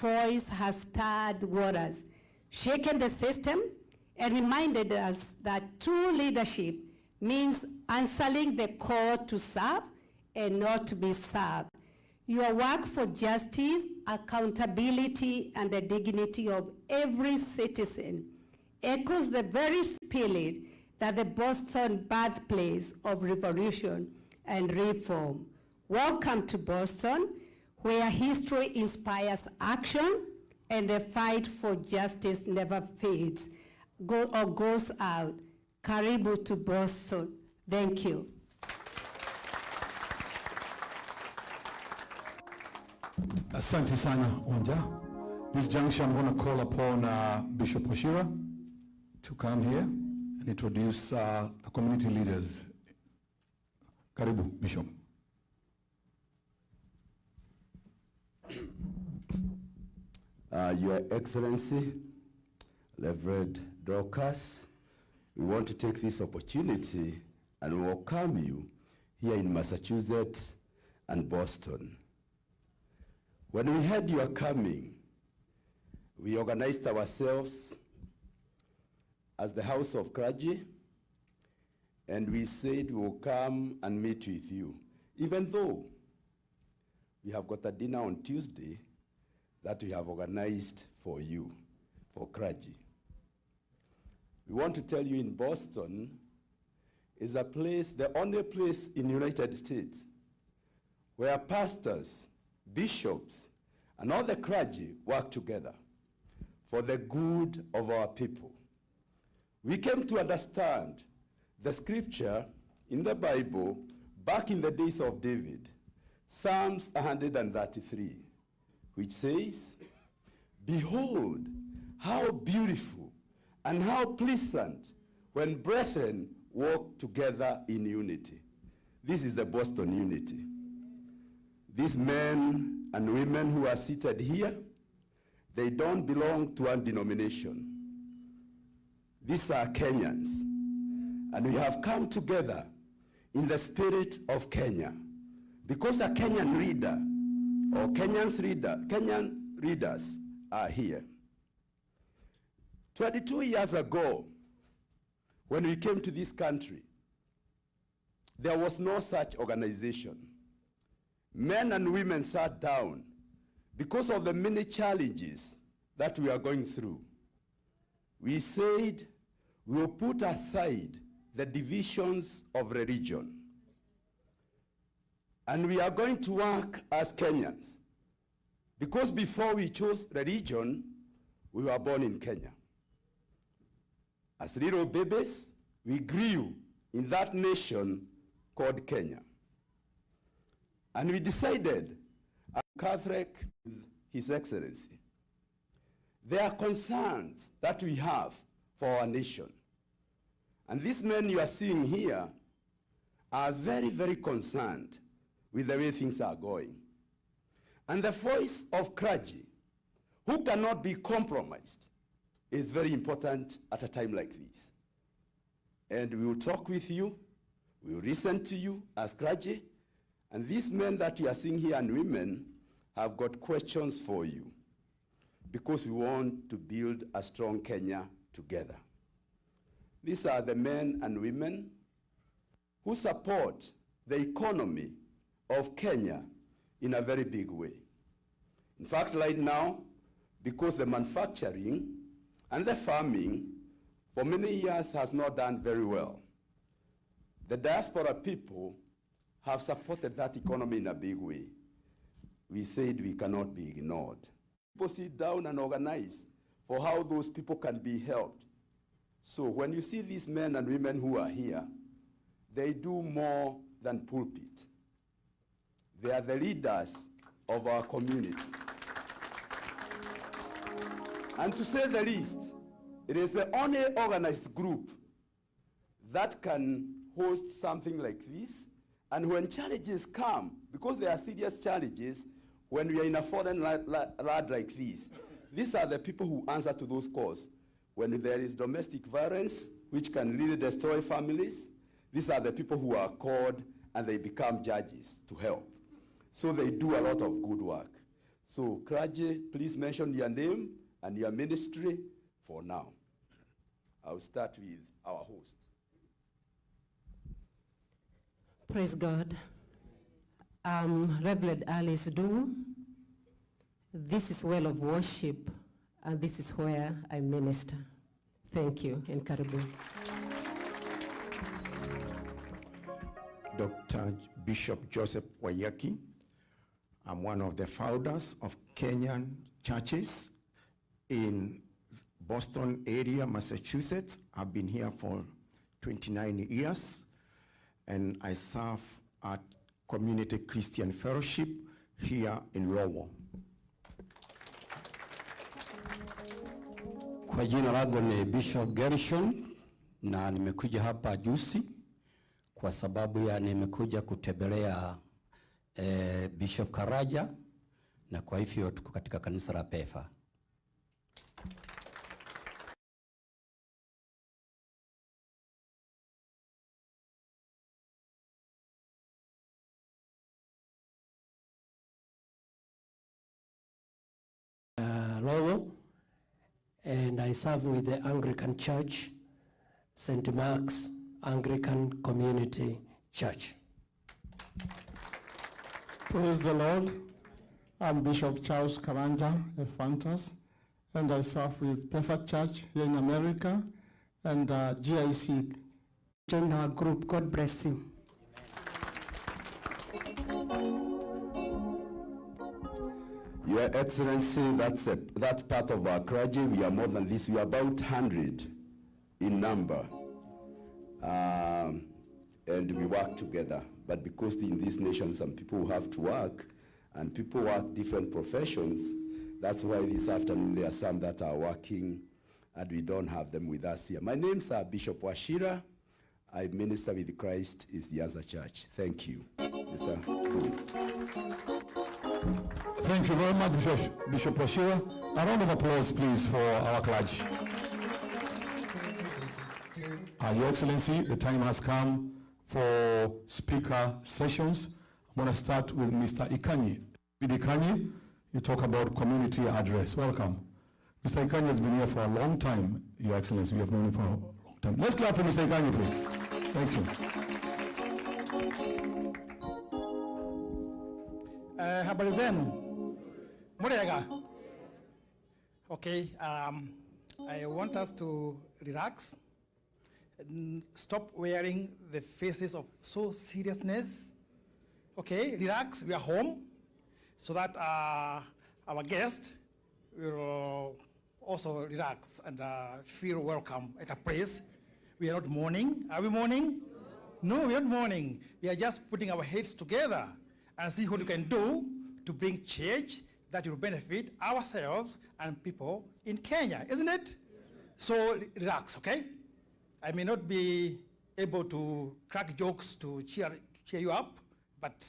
voice has stirred waters, shaken the system, and reminded us that true leadership means answering the call to serve and not to be served. Your work for justice, accountability, and the dignity of every citizen echoes the very spirit that the Boston birthplace of revolution and reform. Welcome to Boston, where history inspires action and the fight for justice never fades or goes out. Karibu to Boston. Thank you. Asante sana, Wanja. This junction, I'm going to call upon Bishop Oshira to come here and introduce the community leaders. Karibu, Bishop. Your Excellency, Reverend Dracut, we want to take this opportunity and welcome you here in Massachusetts and Boston. When we heard you are coming, we organized ourselves as the House of Clergy, and we said we will come and meet with you, even though we have got a dinner on Tuesday that we have organized for you, for clergy. We want to tell you in Boston is a place, the only place in the United States where pastors, bishops, and all the clergy work together for the good of our people. We came to understand the scripture in the Bible back in the days of David, Psalms 133, which says, "Behold, how beautiful and how pleasant when brethren walk together in unity." This is the Boston unity. These men and women who are seated here, they don't belong to one denomination. These are Kenyans. And we have come together in the spirit of Kenya because a Kenyan reader or Kenyan readers are here. 22 years ago, when we came to this country, there was no such organization. Men and women sat down because of the many challenges that we are going through. We said we will put aside the divisions of religion, and we are going to work as Kenyans, because before we chose religion, we were born in Kenya. As little babies, we grew in that nation called Kenya. And we decided, as Catholic, His Excellency, there are concerns that we have for our nation. And these men you are seeing here are very, very concerned with the way things are going. And the voice of clergy, who cannot be compromised, is very important at a time like this. And we will talk with you, we will listen to you as clergy, and these men that you are seeing here and women have got questions for you, because we want to build a strong Kenya together. These are the men and women who support the economy of Kenya in a very big way. In fact, right now, because the manufacturing and the farming for many years has not done very well, the diaspora people have supported that economy in a big way. We said we cannot be ignored. People sit down and organize for how those people can be helped. So when you see these men and women who are here, they do more than pulpit. They are the leaders of our community. And to say the least, it is the only organized group that can host something like this. And when challenges come, because there are serious challenges, when we are in a foreign land like this, these are the people who answer to those calls. When there is domestic violence, which can really destroy families, these are the people who are called and they become judges to help. So they do a lot of good work. So, clergy, please mention your name and your ministry for now. I'll start with our host. Praise God. Reverend Alice Dungu. This is well of worship, and this is where I minister. Thank you, and karibu. Dr. Bishop Joseph Wayaki. I'm one of the founders of Kenyan churches in Boston area, Massachusetts. I've been here for 29 years, and I serve at Community Christian Fellowship here in Lowell. Kwa jina langu ni Bishop Gershon, na nimekuja hapa juzi kwa sababu ya nimekuja kutembelea Bishop Karaja, na kwa hivyo tuko katika kanisa la PEFA. Lowell, and I serve with the Anglican Church, St. Mark's Anglican Community Church. Praise the Lord. I'm Bishop Charles Karanja, a Fantas, and I serve with PEFA Church here in America and GIC. Join our group. God bless you. Your Excellency, that's part of our clergy. We are more than this. We are about 100 in number. And we work together. But because in this nation, some people have to work, and people work different professions, that's why this afternoon there are some that are working, and we don't have them with us here. My name's Bishop Washira. I minister with Christ is the Answer Church. Thank you. Mr. Fu. Thank you very much, Bishop Washira. A round of applause, please, for our clergy. Your Excellency, the time has come for speaker sessions. I'm going to start with Mr. Ikanyi. With Ikanyi, you talk about community address. Welcome. Mr. Ikanyi has been here for a long time, Your Excellency. We have known him for a long time. Let's clap for Mr. Ikanyi, please. Thank you. Habari zenu. Murega. Okay, I want us to relax and stop wearing the faces of so seriousness. Okay, relax, we are home, so that our guests will also relax and feel welcome at a place. We are not mourning. Are we mourning? No, we are not mourning. We are just putting our heads together and see what we can do to bring change that will benefit ourselves and people in Kenya, isn't it? So relax, okay? I may not be able to crack jokes to cheer you up, but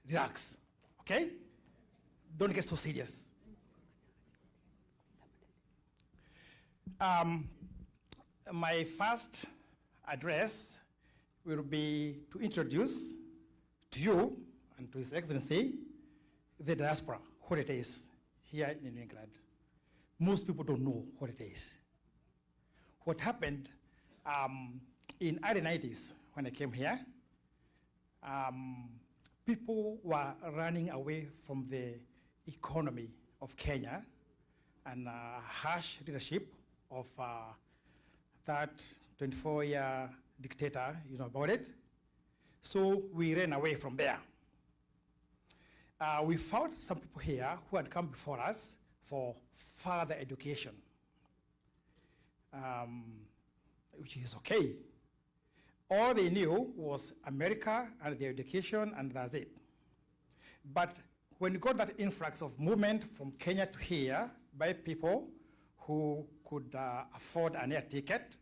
relax, okay? Don't get so serious. My first address will be to introduce to you and to His Excellency the diaspora, what it is here in New England. Most people don't know what it is. What happened in early 90s when I came here, people were running away from the economy of Kenya and harsh leadership of that 24-year dictator, you know about it. So we ran away from there. We found some people here who had come before us for further education, which is okay. All they knew was America and their education, and that's it. But when you got that influx of movement from Kenya to here by people who could afford an air ticket,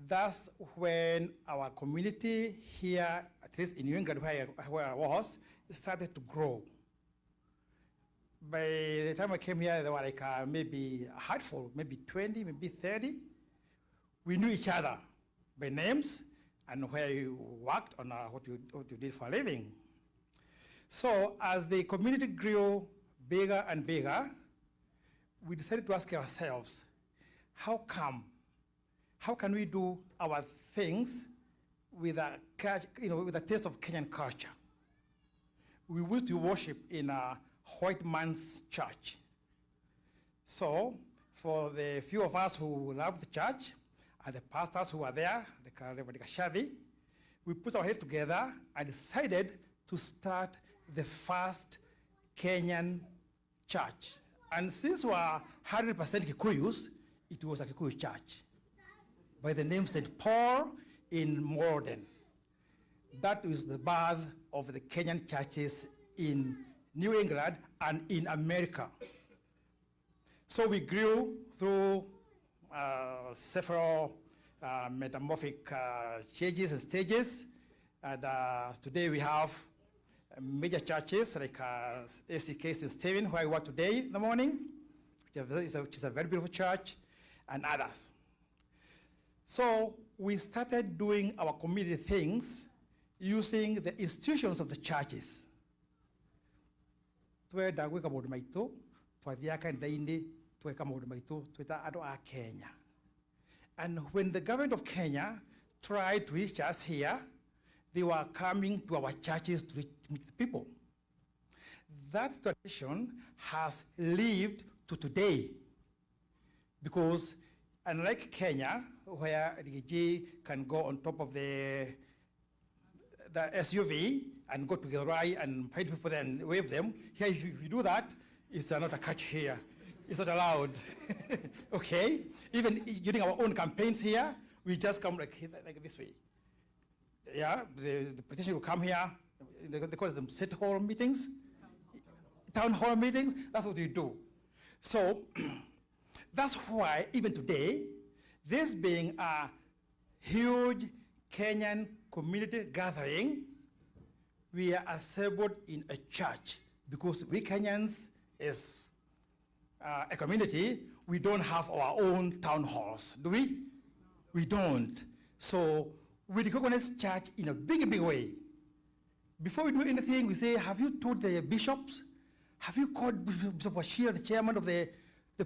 that's when our community here, at least in New England where I was, started to grow. By the time I came here, there were like maybe a handful, maybe 20, maybe 30. We knew each other by names and where you worked on what you did for a living. So as the community grew bigger and bigger, we decided to ask ourselves, how can we do our things with a, with a taste of Kenyan culture? We used to worship in a white man's church. So for the few of us who loved the church and the pastors who were there, the Reverend Gachagua, we put our head together and decided to start the first Kenyan church. And since we are 100% Kikuyus, it was a Kikuyu church by the name St. Paul in Morden. That is the birth of the Kenyan churches in New England and in America. So we grew through several metamorphic changes and stages. And today we have major churches like ACK St. Stephen, where I work today in the morning, which is a very beautiful church, and others. So we started doing our community things using the institutions of the churches. Twenda gwika maundu maitu, twathiaga kanitha-ini, tweka maundu maitu, twita andu a Kenya. And when the government of Kenya tried to reach us here, they were coming to our churches to meet the people. That tradition has lived to today, because unlike Kenya, where Rigathi can go on top of the SUV and go to the right and find people there and wave them, here if you do that, it's not a catch here. It's not allowed. Okay? Even during our own campaigns here, we just come like this way. Yeah, the politician will come here, they call them city hall meetings, town hall meetings, that's what we do. So that's why even today, this being a huge Kenyan community gathering, we are assembled in a church because we Kenyans, as a community, we don't have our own town halls, do we? We don't. So we recognize church in a big, big way. Before we do anything, we say, have you told the bishops? Have you called Bishop Bashir, the chairman of the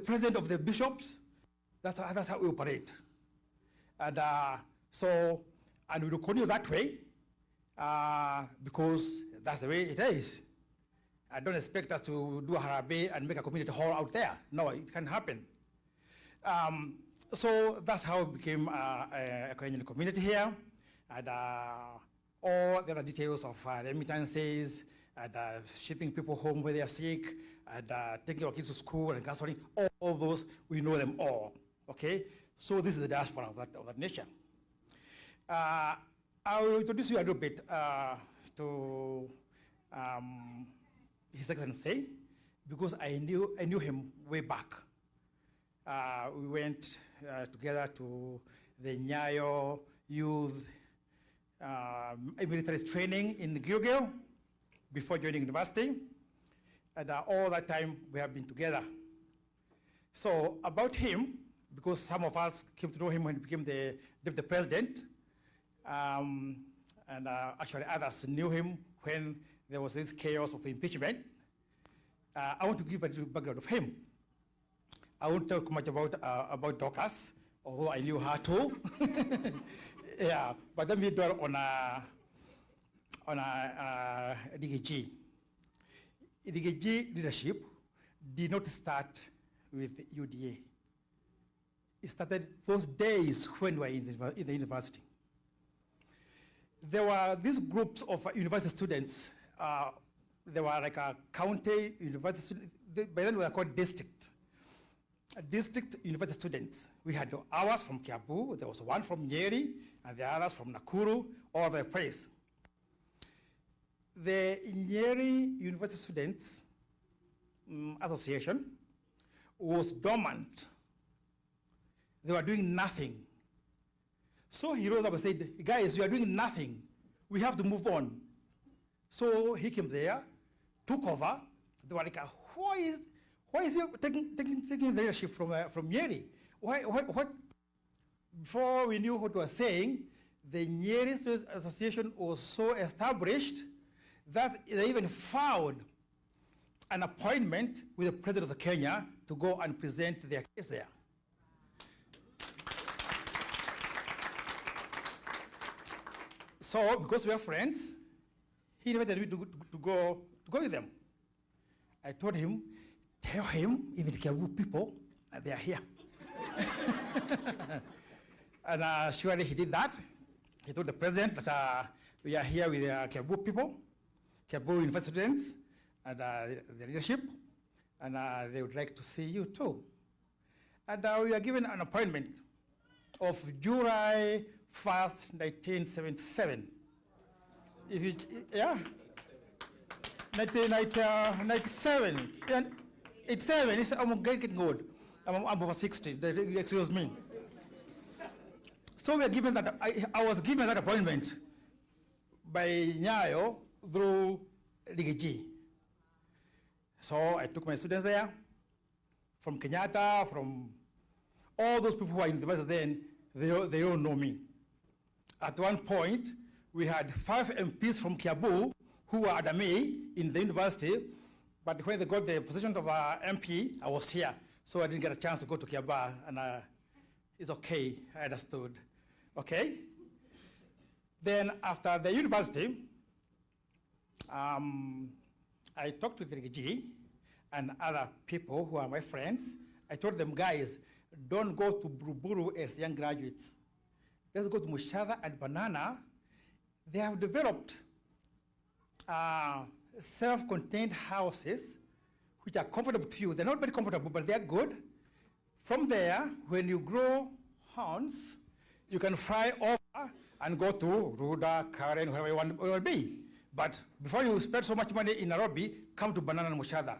president of the bishops? That's how we operate. And and we will continue that way because that's the way it is. I don't expect us to do a harabe and make a community hall out there. No, it can't happen. So that's how it became a Kenyan community here. And all the other details of remittances, and shipping people home when they are sick, and taking our kids to school and gasoline, all those, we know them all, okay? So this is the diaspora of that nation. I will introduce you a little bit to His Excellency, because I knew him way back. We went together to the Nyayo Youth military training in Gilgil before joining university. And all that time we have been together. So about him, because some of us came to know him when he became the deputy president, and actually others knew him when there was this chaos of impeachment. I want to give a little background of him. I won't talk much about Dorcas, although I knew her too. Yeah, but let me dwell on DKG. DKG leadership did not start with UDA. It started those days when we were in the university. There were these groups of university students. They were like a county university students. By then we were called district. District university students. We had ours from Kiambu, there was one from Nyeri, and the others from Nakuru, all over the place. The Nyeri University Students Association was dormant. They were doing nothing. So he rose up and said, guys, you are doing nothing. We have to move on. So he came there, took over. They were like, why is he taking the leadership from Nyeri? What? Before we knew what we were saying, the Nyeri Students Association was so established that they even found an appointment with the President of Kenya to go and present their case there. So, because we are friends, he invited me to go with them. I told him, tell him, even the Kiambu people, they are here. And surely he did that. He told the president that we are here with Kiambu people, Kiambu university students, and the leadership, and they would like to see you too. And we are given an appointment of July 1st, 1977. If you, yeah, 1997. 87, I'm getting old. I'm over 60, excuse me. So we are given that, I was given that appointment by Nyayo through Rigathi. So I took my students there, from Kenyatta, from all those people who are in the university then, they all know me. At one point, we had 5 MPs from Kiambu who were at me in the university, but when they got the position of MP, I was here. So I didn't get a chance to go to Kiambu, and it's okay, I understood. Okay? Then after the university, I talked with Rigathi and other people who are my friends. I told them, guys, don't go to Buruburu as young graduates. Let's go to Mushada and Banana. They have developed self-contained houses which are comfortable to you. They're not very comfortable, but they're good. From there, when you grow horns, you can fly over and go to Ruda, Karen, wherever you want to be. But before you spend so much money in Nairobi, come to Banana and Mushada.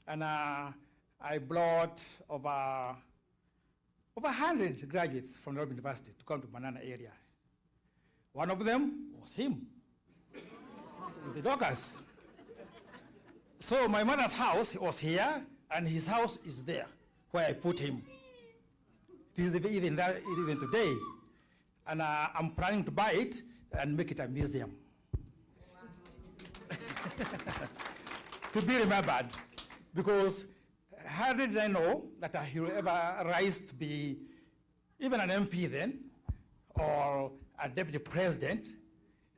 And I brought over 100 graduates from Nairobi University to come to Banana area. One of them was him, with the daughters. So my mother's house was here, and his house is there, where I put him. This is even today. And I'm planning to buy it and make it a museum. To be remembered, because how did I know that he will ever rise to be even an MP then, or a deputy president?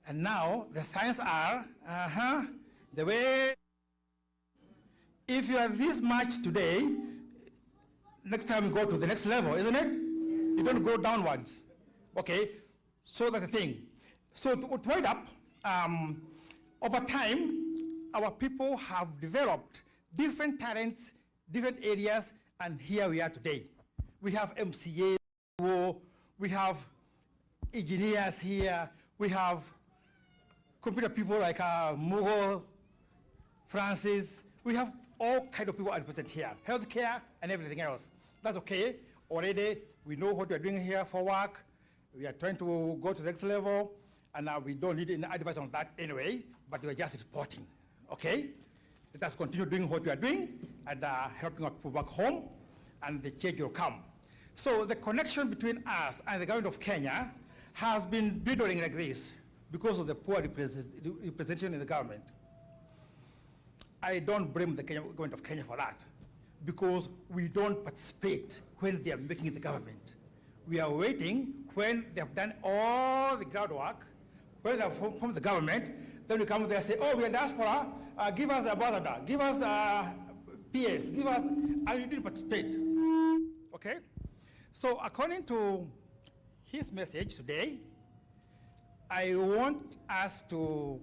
And now the signs are, the way, if you are this much today, next time you go to the next level, isn't it? You don't go downwards. Okay, so that's the thing. So to wind up, over time, our people have developed different talents, different areas, and here we are today. We have MCAs, we have engineers here, we have computer people like Mughal, Francis, we have all kinds of people represented here, healthcare and everything else. That's okay. Already, we know what we're doing here for work. We are trying to go to the next level, and we don't need any advice on that anyway, but we're just reporting, okay? Let us continue doing what we are doing and helping our people back home, and the change will come. So the connection between us and the government of Kenya has been dwindling like this because of the poor representation in the government. I don't blame the government of Kenya for that, because we don't participate when they are making the government. We are waiting when they have done all the groundwork, when they have formed the government, then we come there and say, oh, we are diaspora, give us a ambassador, give us a PS, give us, and you didn't participate, okay? So according to his message today, I want us to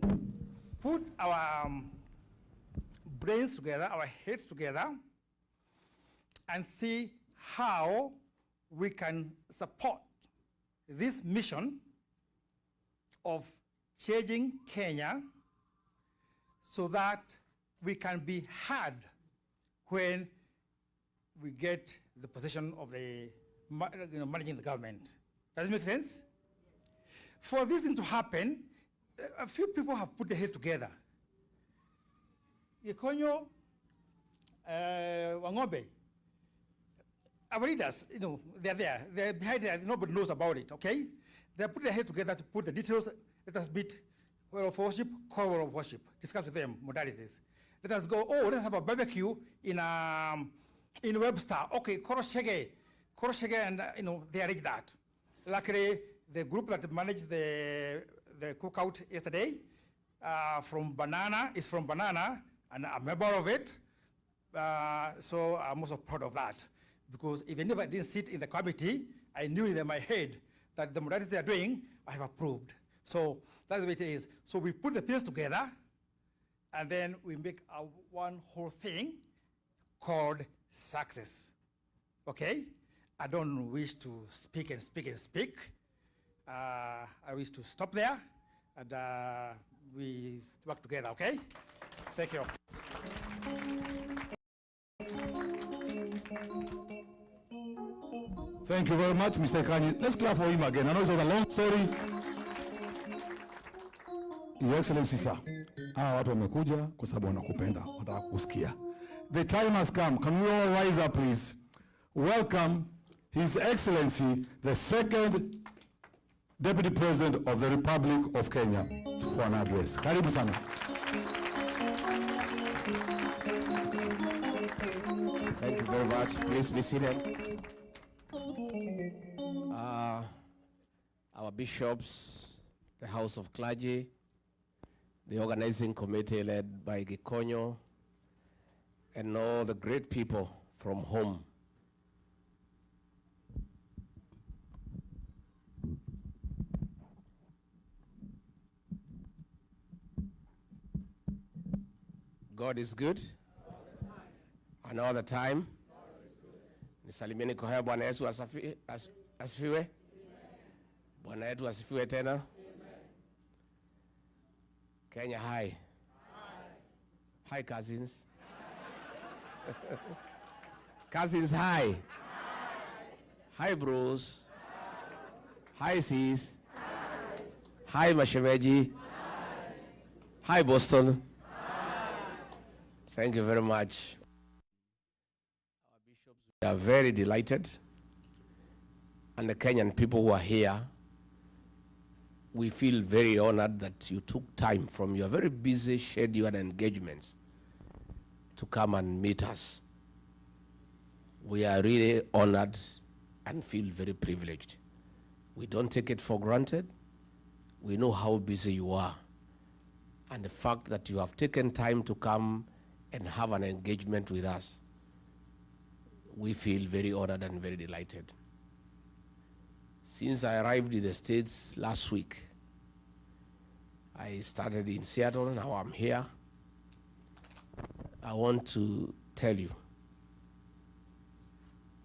put our brains together, our heads together, and see how we can support this mission of changing Kenya so that we can be heard when we get the position of the managing the government. Does it make sense? For this thing to happen, a few people have put their heads together. Yekonyo, Wangombe, our leaders, they're there. They're behind there. Nobody knows about it, okay? They put their heads together to put the details. Let us meet well of worship, core of worship. Discuss with them modalities. Let us go, oh, let's have a barbecue in Webster. Okay, Koroshege, and they arranged that. Luckily, the group that managed the cookout yesterday from Banana, and I'm a member of it. So I'm also proud of that. Because even if I didn't sit in the committee, I knew in my head that the modalities they are doing, I have approved. So that's the way it is. So we put the pieces together, and then we make one whole thing called success. Okay? I don't wish to speak and speak and speak. I wish to stop there, and we work together, okay? Thank you. Thank you very much, Mr. Kanyi. Let's clap for him again. I know it was a long story. Your Excellency, sir. Watu wamekuja kwa sababu wanakupenda, wanataka kusikia. The time has come. Can we all rise up, please? Welcome His Excellency, the second Deputy President of the Republic of Kenya, for an address. Karibu sana. Thank you very much. Please be seated. Our bishops, the House of Clergy, the organizing committee led by Gikonyo, and all the great people from home. God is good. And all the time. Nisalimieni kwa haya. Bwana Yesu asifiwe. Bwana yetu asifiwe tena. Kenya, hi. Hi, cousins. Cousins, hi. Hi, bros. Hi, sis. Hi, Mashemeji. Hi, Boston. Thank you very much. Our bishops, we are very delighted. And the Kenyan people who are here, we feel very honored that you took time from your very busy schedule and engagements to come and meet us. We are really honored and feel very privileged. We don't take it for granted. We know how busy you are. And the fact that you have taken time to come and have an engagement with us, we feel very honored and very delighted. Since I arrived in the States last week, I started in Seattle, now I'm here. I want to tell you,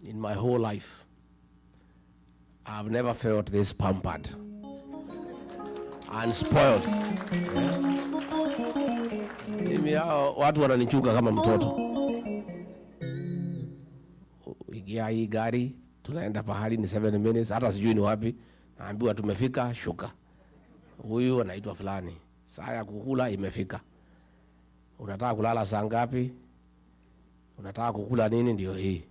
in my whole life, I've never felt this pampered and spoiled. Watu wananichuka kama mtoto. Ingia hii gari, tunaenda pahali ni 7 minutes, hata sijui ni wapi. Naambiwa tumefika, shuka. Huyu anaitwa fulani. Saa ya kukula imefika. Unataka kulala saa ngapi? Unataka kukula nini? Ndio hii.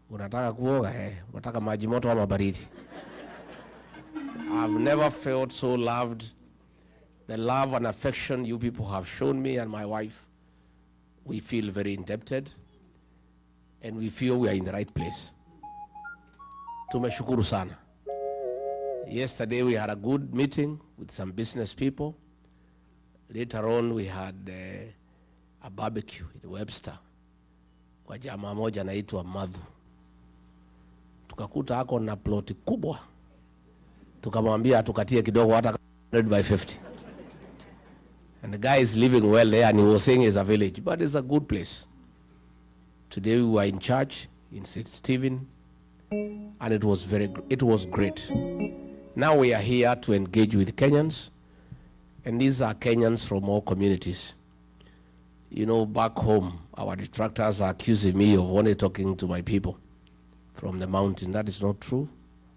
Unataka kuoga? Unataka maji moto ama baridi? I've never felt so loved. The love and affection you people have shown me and my wife, we feel very indebted, and we feel we are in the right place. Tumeshukuru sana. Yesterday we had a good meeting with some business people. Later on we had a barbecue in Webster kwa jamaa moja anaitwa Madhu. Tukakuta hako na ploti kubwa. Tukamwambia tukatie kidogo hata 100 by 50. And the guy is living well there, and he was saying it's a village, but it's a good place. Today we were in church in St. Stephen, and it was great. Now we are here to engage with Kenyans, and these are Kenyans from all communities. You know, back home, our detractors are accusing me of only talking to my people from the mountain. That is not true.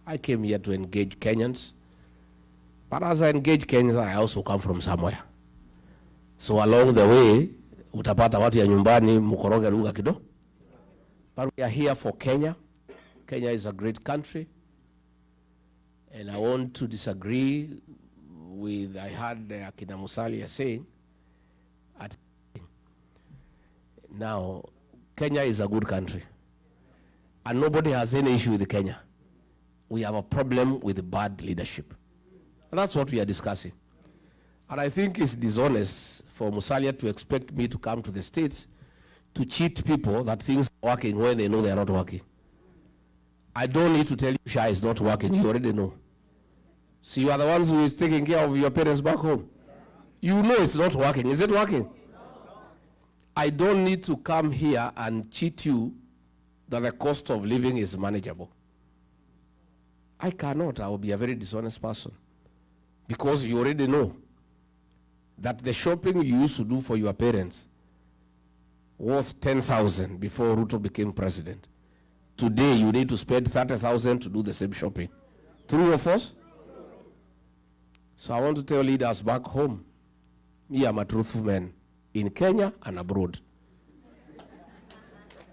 I came here to engage Kenyans, but as I engage Kenyans, I also come from somewhere. So along the way, utapata watu ya nyumbani mukoroge lugha kidogo. But we are here for Kenya. Kenya is a great country. And I want to disagree with, I heard Akina Musalia saying, Now, Kenya is a good country. And nobody has any issue with Kenya. We have a problem with bad leadership. And that's what we are discussing. And I think it's dishonest for Musalia to expect me to come to the States to cheat people that things are working when they know they are not working. I don't need to tell you Sha is not working. You already know. See, you are the ones who is taking care of your parents back home. You know it's not working. Is it working? I don't need to come here and cheat you that the cost of living is manageable. I cannot. I will be a very dishonest person. Because you already know that the shopping you used to do for your parents was 10,000 before Ruto became president. Today, you need to spend 30,000 to do the same shopping. True or false? So I want to tell leaders back home, me, I'm a truthful man in Kenya and abroad.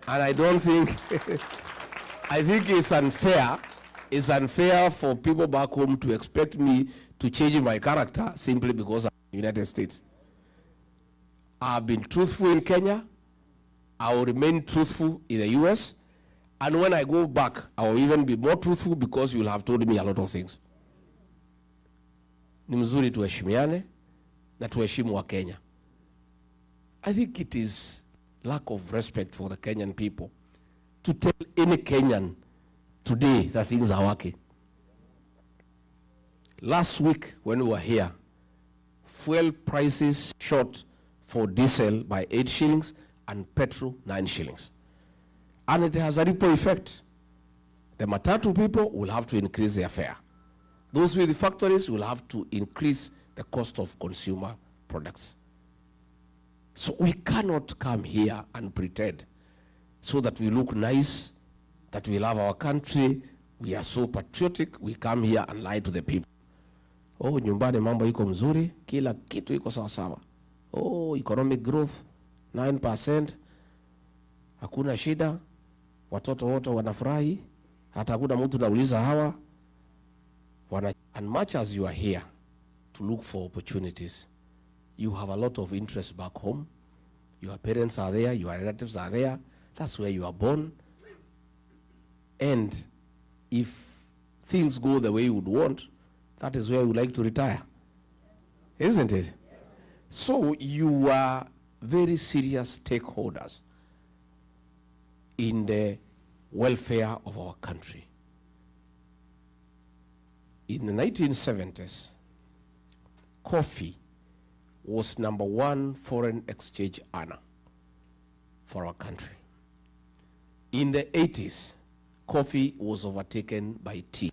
And I don't think, I think it's unfair for people back home to expect me to change my character simply because I'm in the United States. I've been truthful in Kenya. I will remain truthful in the US. And when I go back, I will even be more truthful because you will have told me a lot of things. Ni mzuri tuheshimiane na tuheshimu wa Kenya. I think it is lack of respect for the Kenyan people to tell any Kenyan today that things are working. Last week when we were here, fuel prices shot for diesel by 8 shillings and petrol 9 shillings. And it has a ripple effect. The matatu people will have to increase their fare. Those with the factories will have to increase the cost of consumer products. So we cannot come here and pretend so that we look nice, that we love our country, we are so patriotic, we come here and lie to the people. Oh, nyumbani mambo iko mzuri, kila kitu iko sawa sawa. Oh, economic growth 9%, hakuna shida, watoto wote wanafurahi, hata hakuna mtu nauliza hawa. And much as you are here to look for opportunities, you have a lot of interest back home. Your parents are there, your relatives are there. That's where you are born. And if things go the way you would want, that is where you would like to retire. Isn't it? So you are very serious stakeholders in the welfare of our country. In the 1970s, coffee was #1 foreign exchange earner for our country. In the 80s, coffee was overtaken by tea.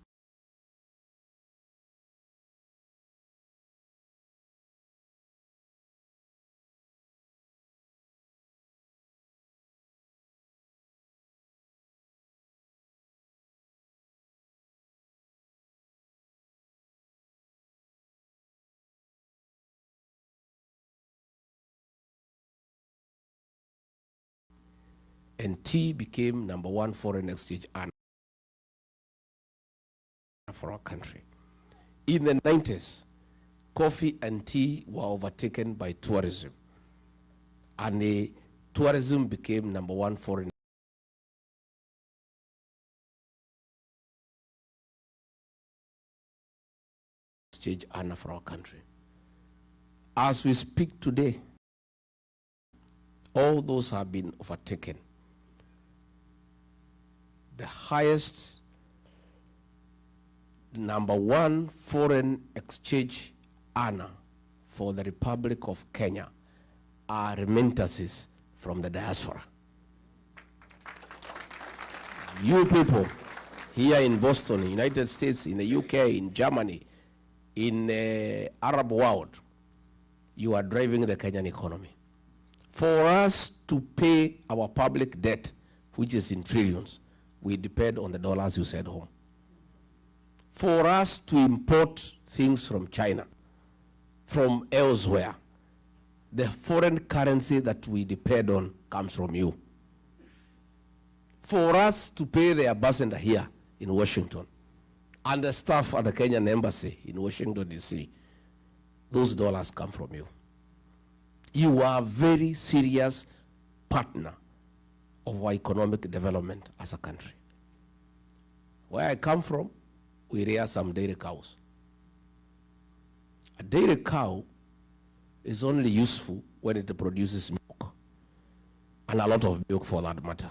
And tea became #1 foreign exchange earner for our country. In the 90s, coffee and tea were overtaken by tourism. And tourism became #1 foreign exchange earner for our country. As we speak today, all those have been overtaken. The highest #1 foreign exchange earner for the Republic of Kenya are remittances from the diaspora. You people here in Boston, United States, in the UK, in Germany, in the Arab world, you are driving the Kenyan economy. For us to pay our public debt, which is in trillions, we depend on the dollars you send home. For us to import things from China, from elsewhere, the foreign currency that we depend on comes from you. For us to pay the ambassador here in Washington and the staff at the Kenyan embassy in Washington, D.C., those dollars come from you. You are very serious partner of our economic development as a country. Where I come from, we rear some dairy cows. A dairy cow is only useful when it produces milk, and a lot of milk for that matter.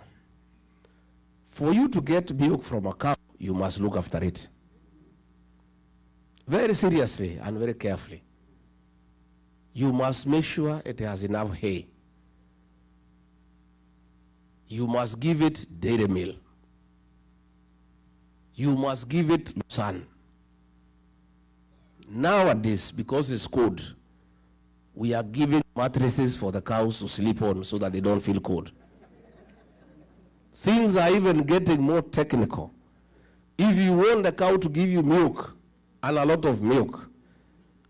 For you to get milk from a cow, you must look after it very seriously and very carefully. You must make sure it has enough hay. You must give it dairy meal. You must give it sun. Nowadays, because it's cold, we are giving mattresses for the cows to sleep on so that they don't feel cold. Things are even getting more technical. If you want the cow to give you milk, and a lot of milk,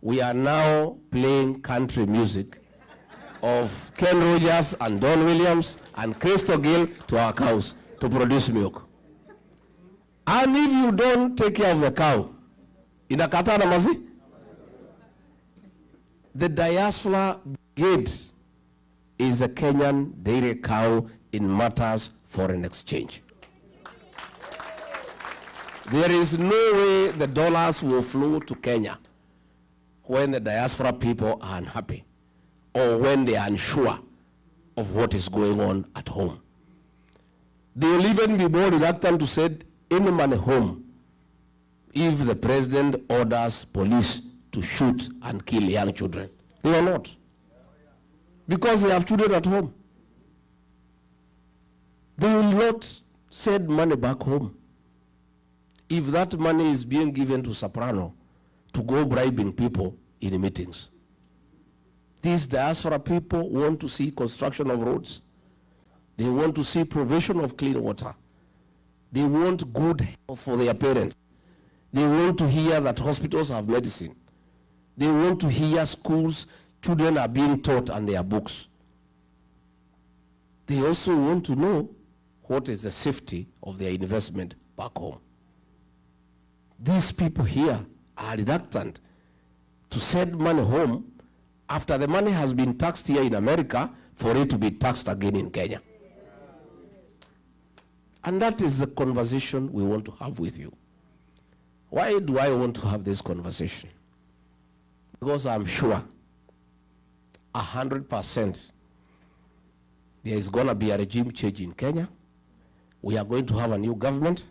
we are now playing country music of Ken Rogers and Don Williams and Crystal Gill to our cows to produce milk. And if you don't take care of the cow, inakata na mazi? The diaspora brigade is a Kenyan dairy cow in matters foreign exchange. There is no way the dollars will flow to Kenya when the diaspora people are unhappy or when they are unsure of what is going on at home. They will even be more reluctant to send any money home if the president orders police to shoot and kill young children. They will not. Because they have children at home. They will not send money back home if that money is being given to Soprano to go bribing people in meetings. These diaspora people want to see construction of roads. They want to see provision of clean water. They want good health for their parents. They want to hear that hospitals have medicine. They want to hear schools, children are being taught and their books. They also want to know what is the safety of their investment back home. These people here are reluctant to send money home after the money has been taxed here in America for it to be taxed again in Kenya. And that is the conversation we want to have with you. Why do I want to have this conversation? Because I'm sure 100% there is going to be a regime change in Kenya. We are going to have a new government,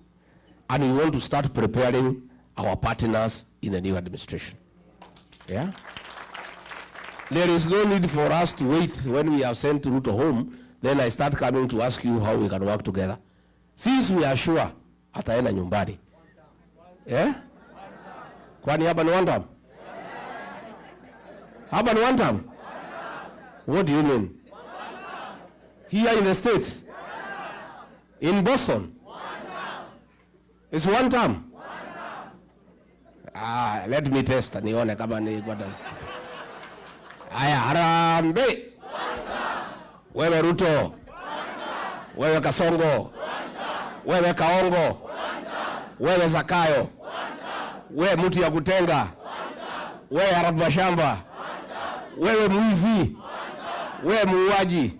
and we want to start preparing our partners in the new administration. Yeah? There is no need for us to wait when we have sent Ruto home, then I start coming to ask you how we can work together. Since we are sure ataenda nyumbani. Yeah? Kwani hapa ni one term? Hapa ni one term? What do you mean? Here in the States? In Boston? It's one term? Let me test nione kama ni kwata. Aya, Harambee. Wewe Ruto. Wewe Kasongo. Wewe Kaongo. Wewe Zakayo. Wewe mtu ya kutenga. Wewe harabu shamba. Wewe mwizi. Wewe muuaji.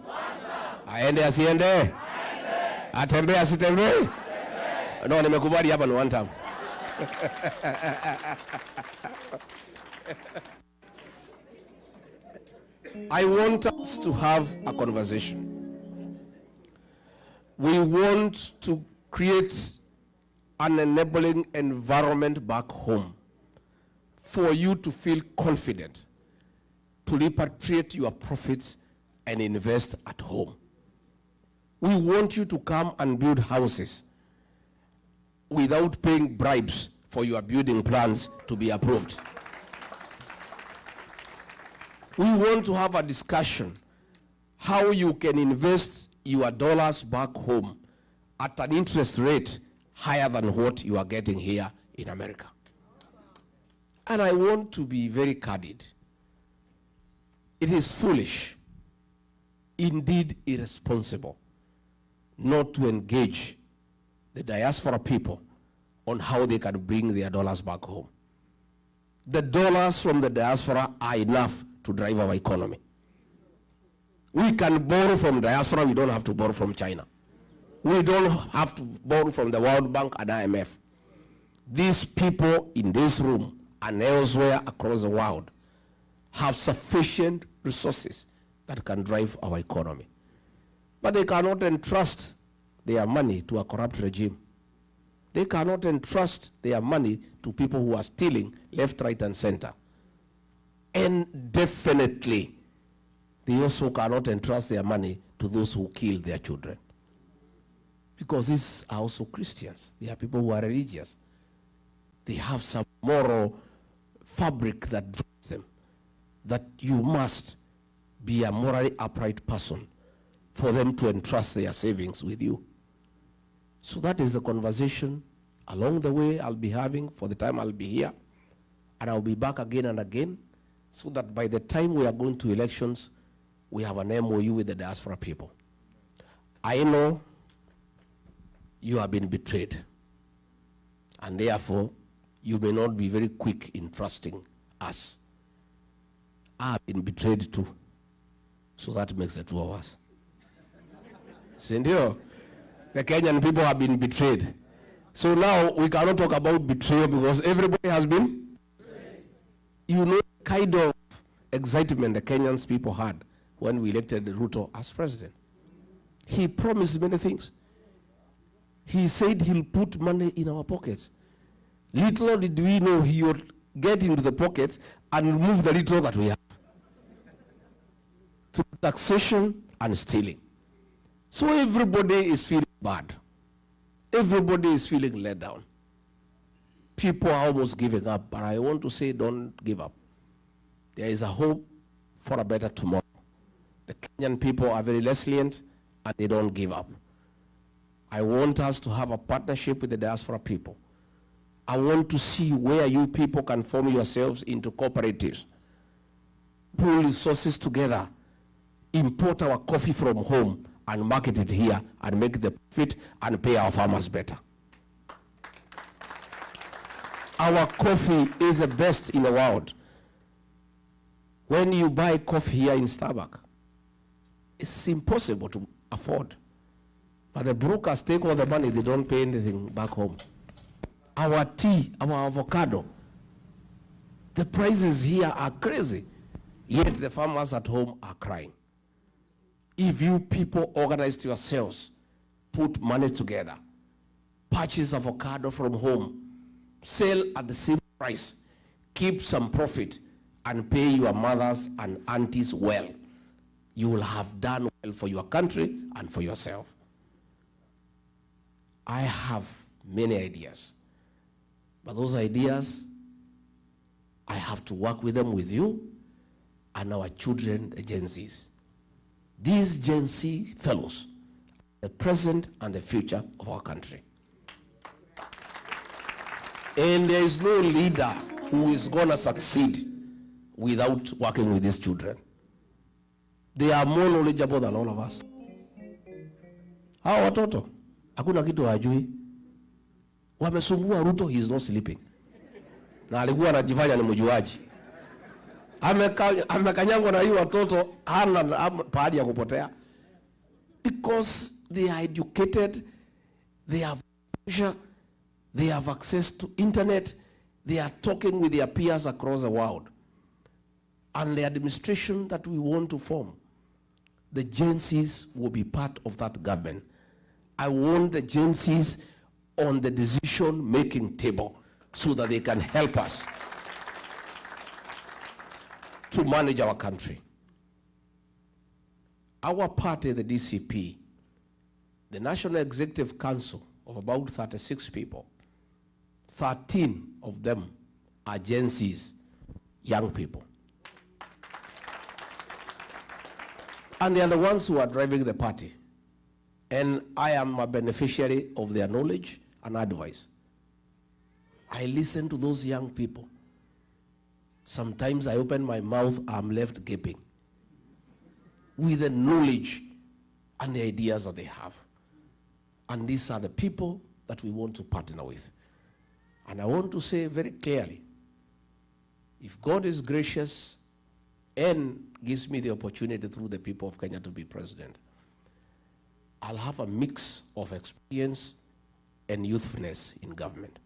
Aende asiende? Atembee asitembee? No, nimekubali hapa ni one time. I want us to have a conversation. We want to create an enabling environment back home for you to feel confident to repatriate your profits and invest at home. We want you to come and build houses without paying bribes for your building plans to be approved. We want to have a discussion how you can invest your dollars back home at an interest rate higher than what you are getting here in America. And I want to be very candid. It is foolish, indeed irresponsible, not to engage the diaspora people on how they can bring their dollars back home. The dollars from the diaspora are enough to drive our economy. We can borrow from diaspora, we don't have to borrow from China. We don't have to borrow from the World Bank and IMF. These people in this room and elsewhere across the world have sufficient resources that can drive our economy. But they cannot entrust their money to a corrupt regime. They cannot entrust their money to people who are stealing left, right, and center. And definitely, they also cannot entrust their money to those who kill their children. Because these are also Christians. They are people who are religious. They have some moral fabric that drives them, that you must be a morally upright person for them to entrust their savings with you. So that is the conversation along the way I'll be having for the time I'll be here, and I'll be back again and again, so that by the time we are going to elections, we have an MOU with the diaspora people. I know you have been betrayed, and therefore you may not be very quick in trusting us. I have been betrayed too, so that makes the two of us. Sindio, the Kenyan people have been betrayed. So now we cannot talk about betrayal because everybody has been betrayed. You know the kind of excitement the Kenyans people had when we elected Ruto as president. He promised many things. He said he'll put money in our pockets. Little did we know he would get into the pockets and remove the little that we have through taxation and stealing. So everybody is feeling bad. Everybody is feeling let down. People are almost giving up, but I want to say don't give up. There is a hope for a better tomorrow. The Kenyan people are very resilient and they don't give up. I want us to have a partnership with the diaspora people. I want to see where you people can form yourselves into cooperatives, pull resources together, import our coffee from home and market it here and make the profit and pay our farmers better. Our coffee is the best in the world. When you buy coffee here in Starbucks, it's impossible to afford. But the brokers take all the money, they don't pay anything back home. Our tea, our avocado, the prices here are crazy, yet the farmers at home are crying. If you people organized yourselves, put money together, purchase avocado from home, sell at the same price, keep some profit, and pay your mothers and aunties well, you will have done well for your country and for yourself. I have many ideas, but those ideas, I have to work with them with you and our children, the Gen Zs. These Gen Z fellows, the present and the future of our country. And there is no leader who is going to succeed without working with these children. They are more knowledgeable than all of us. Hawa watoto, hakuna kitu hajui. Wamesumbua Ruto, he is not sleeping. Na alikuwa anajifanya ni mjuaji. Amekanyangwa na hiyo watoto, hana pahali ya kupotea. Because they are educated, they have pressure, they have access to internet, they are talking with their peers across the world. And the administration that we want to form, the Gen Zs will be part of that government. I want the Gen Zs on the decision-making table so that they can help us to manage our country. Our party, the DCP, the National Executive Council of about 36 people, 13 of them are Gen Zs, young people. And they are the ones who are driving the party. And I am a beneficiary of their knowledge and advice. I listen to those young people. Sometimes I open my mouth, I'm left gaping with the knowledge and the ideas that they have. And these are the people that we want to partner with. And I want to say very clearly, if God is gracious and gives me the opportunity through the people of Kenya to be president, I'll have a mix of experience and youthfulness in government.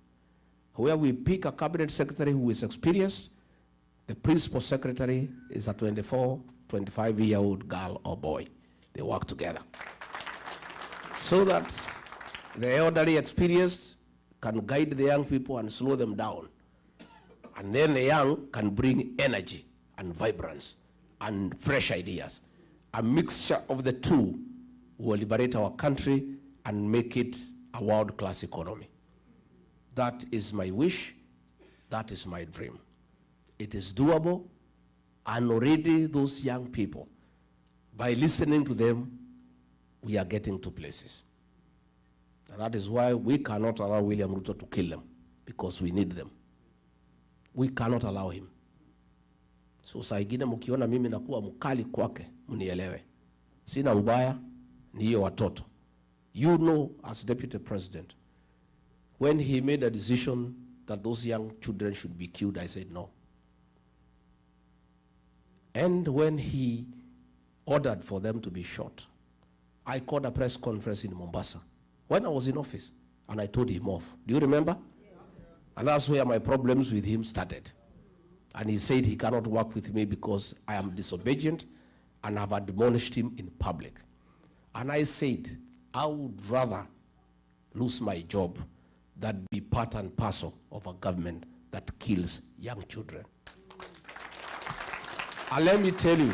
Where we pick a cabinet secretary who is experienced, the principal secretary is a 24, 25-year-old girl or boy. They work together. So that the elderly experienced can guide the young people and slow them down. And then the young can bring energy and vibrance and fresh ideas. A mixture of the two will liberate our country and make it a world-class economy. That is my wish. That is my dream. It is doable, and already those young people, by listening to them, we are getting to places. And that is why we cannot allow William Ruto to kill them, because we need them. We cannot allow him. So saa ingine mkiona mimi nakuwa mkali kwake, mnielewe. Sina ubaya, ni hiyo watoto. You know, as Deputy President, when he made a decision that those young children should be killed, I said no. And when he ordered for them to be shot, I called a press conference in Mombasa when I was in office, and I told him off. Do you remember? Yes. And that's where my problems with him started. And he said he cannot work with me because I am disobedient and have admonished him in public. And I said, I would rather lose my job than be part and parcel of a government that kills young children. And let me tell you,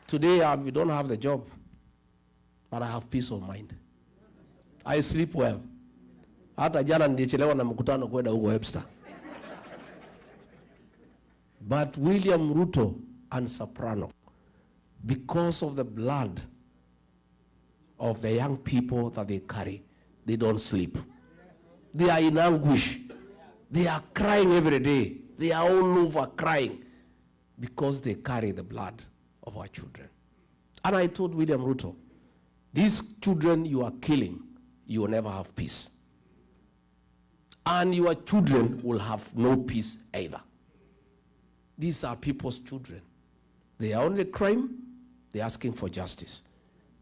today we don't have the job, but I have peace of mind. I sleep well. Hata jana nilichelewa na mkutano kwenda huko Webster. But William Ruto and Soprano, because of the blood of the young people that they carry, they don't sleep. They are in anguish. They are crying every day. They are all over crying because they carry the blood of our children. And I told William Ruto, these children you are killing, you will never have peace. And your children will have no peace either. These are people's children. They are only crying, they're asking for justice.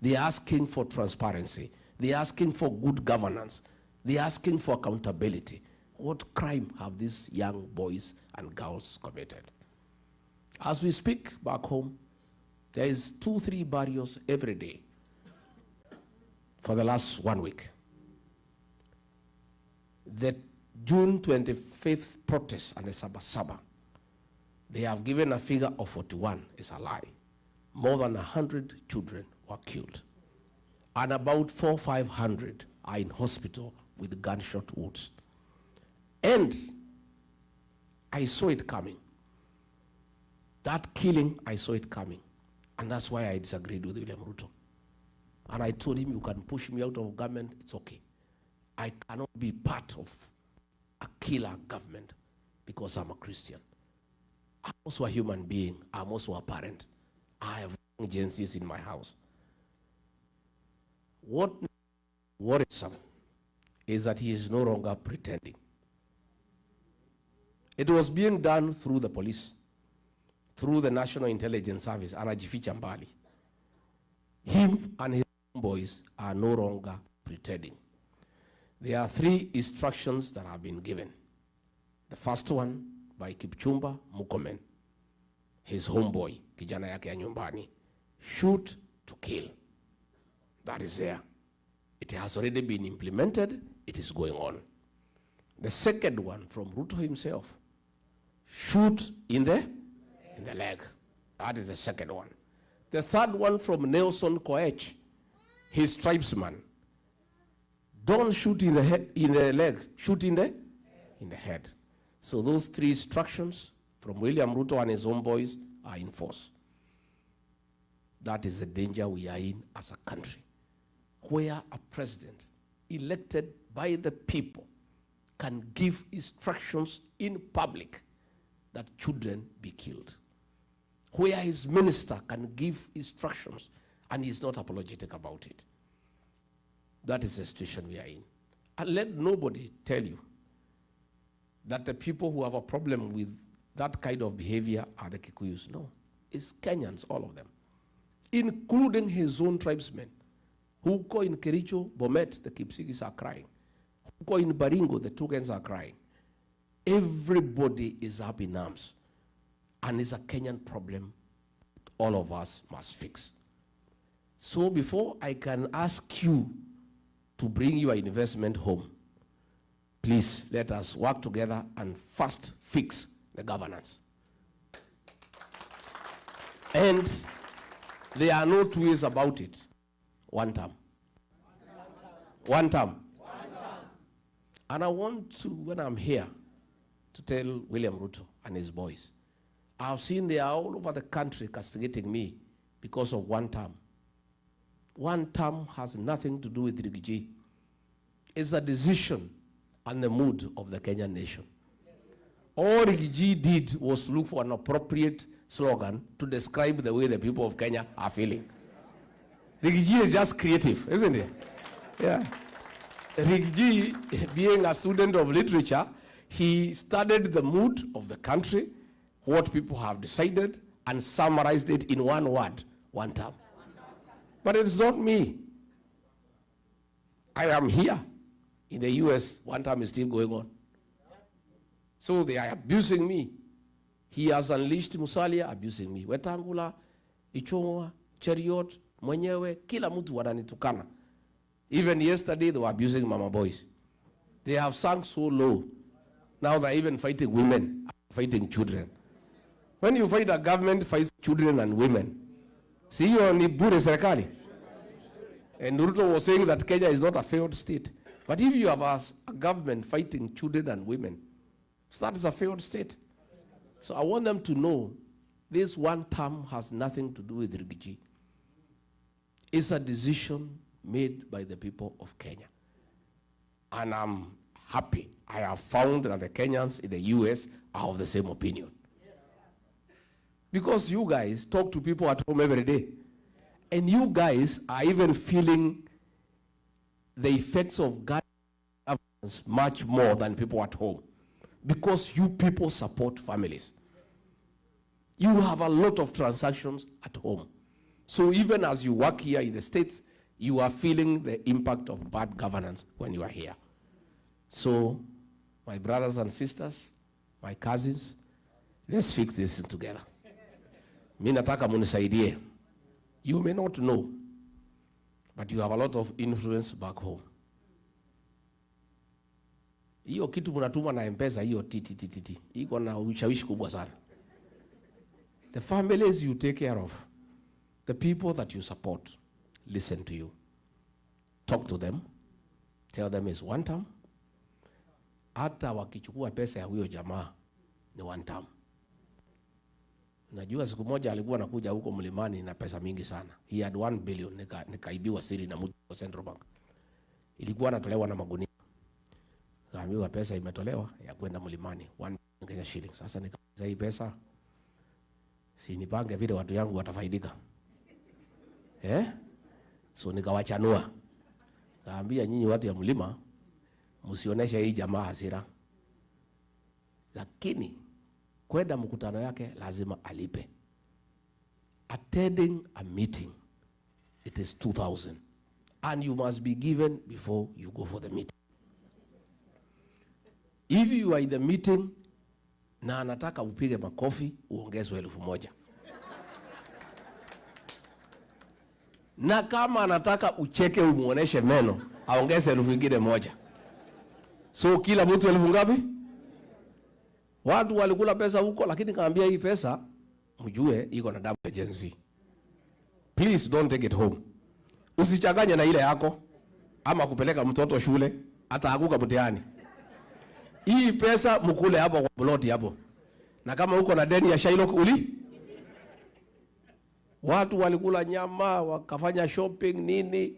They're asking for transparency. They're asking for good governance. They're asking for accountability. What crime have these young boys and girls committed? As we speak back home, there is 2-3 barriers every day for the last 1 week. The June 25th protest and the Sabasaba, they have given a figure of 41 is a lie. More than 100 children were killed. And about 400-500 are in hospital with gunshot wounds. And I saw it coming. That killing, I saw it coming. And that's why I disagreed with William Ruto. And I told him, you can push me out of government, it's okay. I cannot be part of a killer government because I'm a Christian. I'm also a human being. I'm also a parent. I have agencies in my house. What worrisome is that he is no longer pretending. It was being done through the police, through the National Intelligence Service, anajificha mbali. Him and his boys are no longer pretending. There are 3 instructions that have been given. The first one by Kipchumba Murkomen, his homeboy, kijana yake ya nyumbani. Shoot to kill. That is there. It has already been implemented. It is going on. The second one from Ruto himself, shoot in the leg. That is the second one. The third one from Nelson Koech, his tribesman. Don't shoot in the leg, shoot in the head. So those 3 instructions from William Ruto and his own boys are in force. That is the danger we are in as a country, where a president elected by the people can give instructions in public that children be killed, where his minister can give instructions and he's not apologetic about it. That is the situation we are in. And let nobody tell you that the people who have a problem with that kind of behavior are the Kikuyus. No. is Kenyans, all of them, including his own tribesmen. Huko in Kericho, Bomet, the Kipsigis are crying. Huko in Baringo, the Tugans are crying. Everybody is up in arms. And it's a Kenyan problem all of us must fix. So before I can ask you to bring your investment home, please let us work together and first fix the governance. And there are no two ways about it. One term. One term. And I want to, when I'm here, to tell William Ruto and his boys, I've seen they are all over the country castigating me because of one term. One term has nothing to do with Rigathi. It's a decision and the mood of the Kenyan nation. All Rigathi did was to look for an appropriate slogan to describe the way the people of Kenya are feeling. Rigathi is just creative, isn't it? Yeah. Rigathi, being a student of literature, he studied the mood of the country, what people have decided, and summarized it in one word, one term. But it's not me. I am here. In the US, one term is still going on. So they are abusing me. He has unleashed Musalia abusing me. Wetangula, Ichung'wa, Cheriot, mwenyewe, kila mtu wananitukana. Even yesterday, they were abusing Mama Boys. They have sunk so low. Now they're even fighting women, fighting children. When you fight a government, fights children and women. See, you only bure serikali. And Ruto was saying that Kenya is not a failed state. But if you have a government fighting children and women, so that is a failed state. So I want them to know this one term has nothing to do with Rigathi. It's a decision made by the people of Kenya. And I'm happy. I have found that the Kenyans in the US are of the same opinion. Because you guys talk to people at home every day. And you guys are even feeling the effects of governance much more than people at home. Because you people support families. You have a lot of transactions at home. So even as you work here in the States, you are feeling the impact of bad governance when you are here. So, my brothers and sisters, my cousins, let's fix this together. Mimi nataka munisaidie. You may not know, but you have a lot of influence back home. Hiyo kitu mnatuma na M-Pesa, hiyo titi. Iko na ushawishi kubwa sana. The families you take care of, the people that you support, listen to you. Talk to them. Tell them it's one term. Hata wakichukua pesa ya huyo jamaa ni one term. Najua siku moja alikuwa anakuja huko mlimani na pesa mingi sana. He had 1 billion nikaibiwa siri na mtu wa Central Bank. Ilikuwa anatolewa na magunia. Kaambiwa pesa imetolewa ya kwenda mlimani 1 Kenya shillings. Sasa nikauliza hii pesa si nipange vile watu yangu watafaidika. So nikawachanua. Kaambia nyinyi watu ya mlima msioneshe hii jamaa hasira. Lakini kwenda mkutano yake lazima alipe. Attending a meeting, it is 2,000. And you must be given before you go for the meeting. If you are in the meeting, na anataka upige makofi, uongezwe 1,000. Na kama anataka ucheke umuoneshe meno, aongeze 1,000. So kila mtu 1,000 ngapi? Watu walikula pesa huko, lakini kaambia hii pesa, mjue iko na double agency. Please don't take it home. Usichanganye na ile yako, ama kupeleka mtoto shule, hata hakuka mtihani. Hii pesa mkule hapo kwa ploti hapo. Na kama uko na deni ya Shylock watu walikula nyama, wakafanya shopping nini,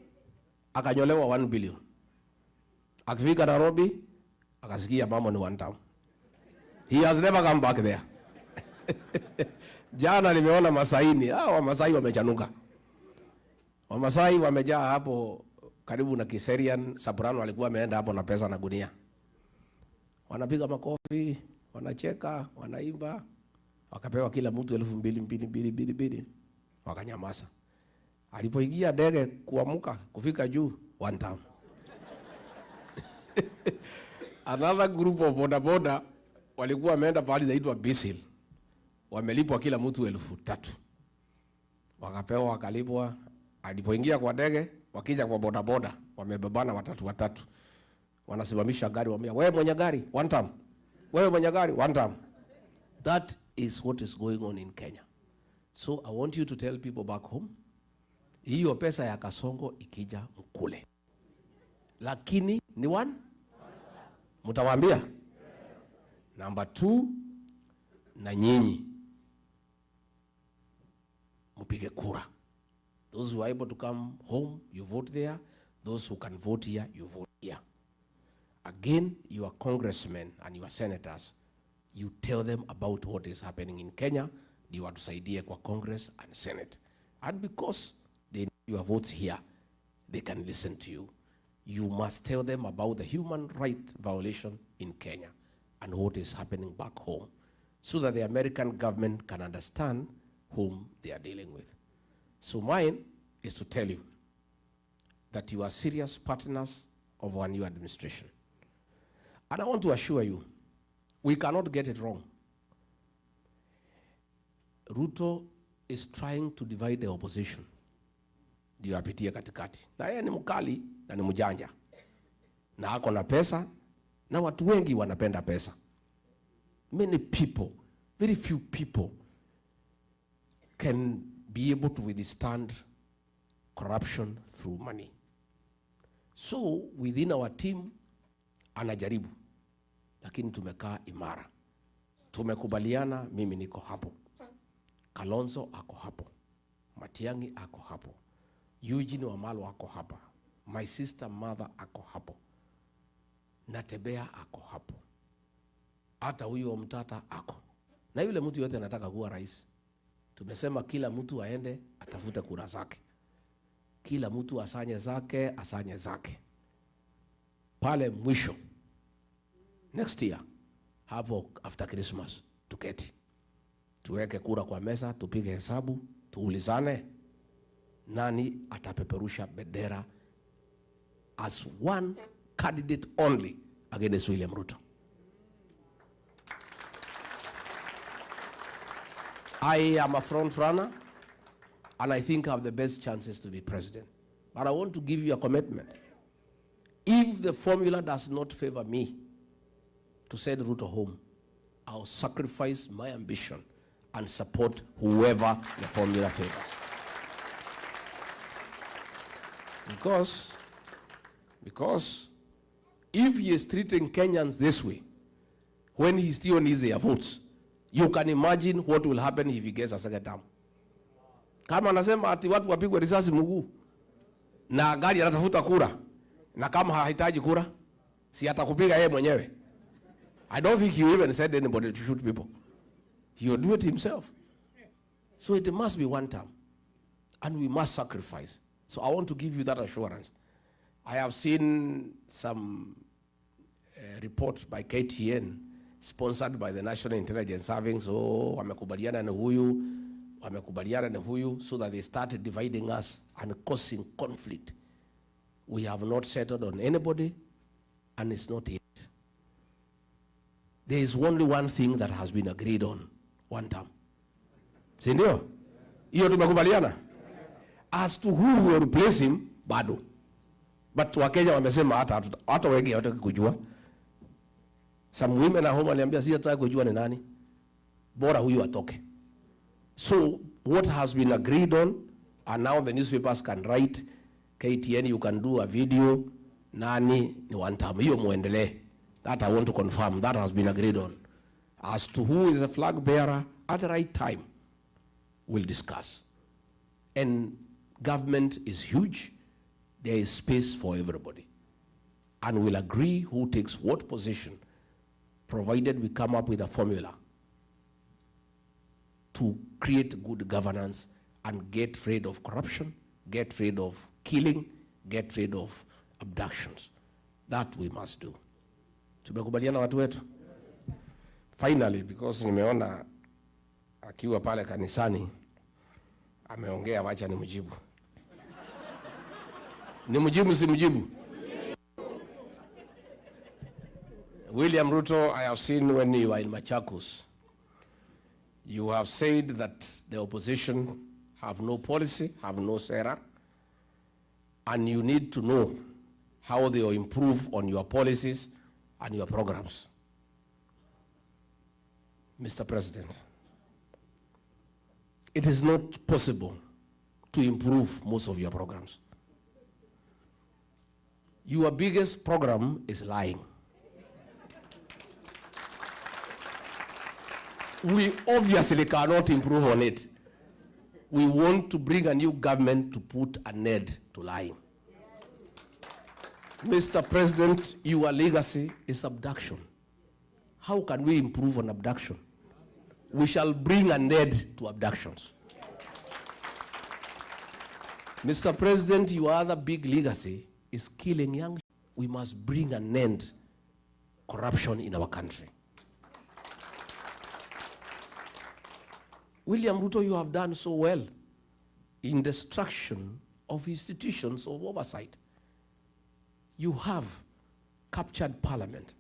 akanyolewa 1 billion. Akifika Nairobi, akasikia mambo ni one time. He has never come back there. Jana nimeona Masaini, Wamasai wamechanuka. Wamasai wamejaa hapo karibu na Kiserian, Soprano walikuwa wameenda hapo na pesa na gunia. Wanapiga makofi, wanacheka, wanaimba. wakapewa kila mtu 2,200 wakanyamaza. Alipoingia ndege kuamuka kufika juu, one term. Another group of bodaboda walikuwa wameenda pahali zaitwa Bisil, wamelipwa kila mtu 3,000, wakapewa wakalipwa. Alipoingia kwa ndege, wakija kwa bodaboda wamebebana watatu, wanasimamisha gari, wamwambia wewe mwenye gari one term, wewe mwenye gari one term. That is what is going on in Kenya. So I want you to tell people back home, hiyo pesa ya Kasongo ikija mkule, lakini ni one. Mutawaambia? Number 2, na nyinyi mupige kura. Those who are able to come home, you vote there. Those who can vote here, you vote here. Again, your congressmen and your senators, you tell them about what is happening in Kenya. Ndio watusaidie kwa Congress and Senate. And because they need your votes here, they can listen to you. You must tell them about the human right violation in Kenya and what is happening back home, so that the American government can understand whom they are dealing with. So mine is to tell you that you are serious partners of our new administration. And I want to assure you, we cannot get it wrong. Ruto is trying to divide the opposition. Ndio apitie katikati. Na yeye ni mkali na ni mjanja. Na ako na pesa, na watu wengi wanapenda pesa. Many people, very few people can be able to withstand corruption through money. So within our team anajaribu, lakini tumekaa imara. Tumekubaliana, mimi niko hapo. Kalonzo ako hapo. Matiang'i ako hapo. Eugene Wamalwa ako hapa. My sister mother ako hapo. Natembea ako hapo. Hata huyu Mtata ako. Na yule mtu yote anataka kuwa rais. Tumesema kila mtu aende atafute kura zake. Kila mtu asanye zake. Pale mwisho, next year, hapo after Christmas, tuketi. Tuweke kura kwa meza, tupige hesabu, tuulizane nani atapeperusha bendera as one candidate only against William Ruto. I am a front runner, and I think I have the best chances to be president. But I want to give you a commitment. If the formula does not favor me to send Ruto home, I'll sacrifice my ambition and support whoever the formula favors. Because if he is treating Kenyans this way, when he still needs their votes, you can imagine what will happen if he gets a second term. Kama anasema ati watu wapigwe risasi mguu na gari anatafuta kura, na kama hahitaji kura, si atakupiga yeye mwenyewe. I don't think he even said anybody to shoot people. He'll do it himself. So it must be one term. And we must sacrifice. So I want to give you that assurance. I have seen some report by KTN, sponsored by the National Intelligence Service. So wamekubaliana na huyu, so that they started dividing us and causing conflict. We have not settled on anybody, and it's not yet. There is only one thing that has been agreed on, one term. Si ndio? Hiyo tumekubaliana. As to who will replace him, bado. But Wakenya wamesema hata wengi hawataki kujua. Some women at home waliambia si hataki kujua ni nani. Bora huyu atoke. So what has been agreed on, and now the newspapers can write, KTN, you can do a video, nani ni one term. Hiyo muendelee. That I want to confirm. That has been agreed on. As to who is a flag bearer, at the right time, we'll discuss. And government is huge. There is space for everybody. And we'll agree who takes what position, provided we come up with a formula to create good governance and get rid of corruption, get rid of killing, get rid of abductions. That we must do. Tumekubaliana watu wetu? Finally, because nimeona akiwa pale kanisani ameongea, wacha nimjibu. Nimjibu si mjibu? William Ruto, I have seen when you were in Machakos, you have said that the opposition have no policy, have no sera, and you need to know how they will improve on your policies and your programs. Mr. President, it is not possible to improve most of your programs. Your biggest program is lying. We obviously cannot improve on it. We want to bring a new government to put an end to lying. Mr. President, your legacy is abduction. How can we improve on abduction? We shall bring an end to abductions. Mr. President, your other big legacy is killing young. We must bring an end to corruption in our country. William Ruto, you have done so well in destruction of institutions of oversight. You have captured parliament.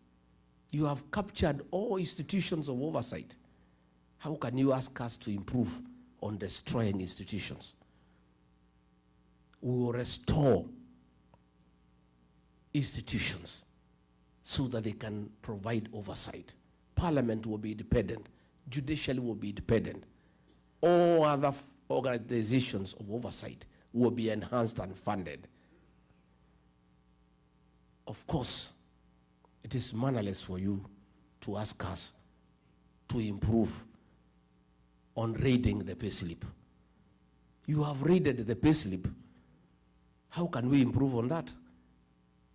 You have captured all institutions of oversight. How can you ask us to improve on destroying institutions? We will restore institutions so that they can provide oversight. Parliament will be independent. Judiciary will be independent. All other organizations of oversight will be enhanced and funded. Of course, it is mannerless for you to ask us to improve on raiding the payslip. You have raided the payslip. How can we improve on that?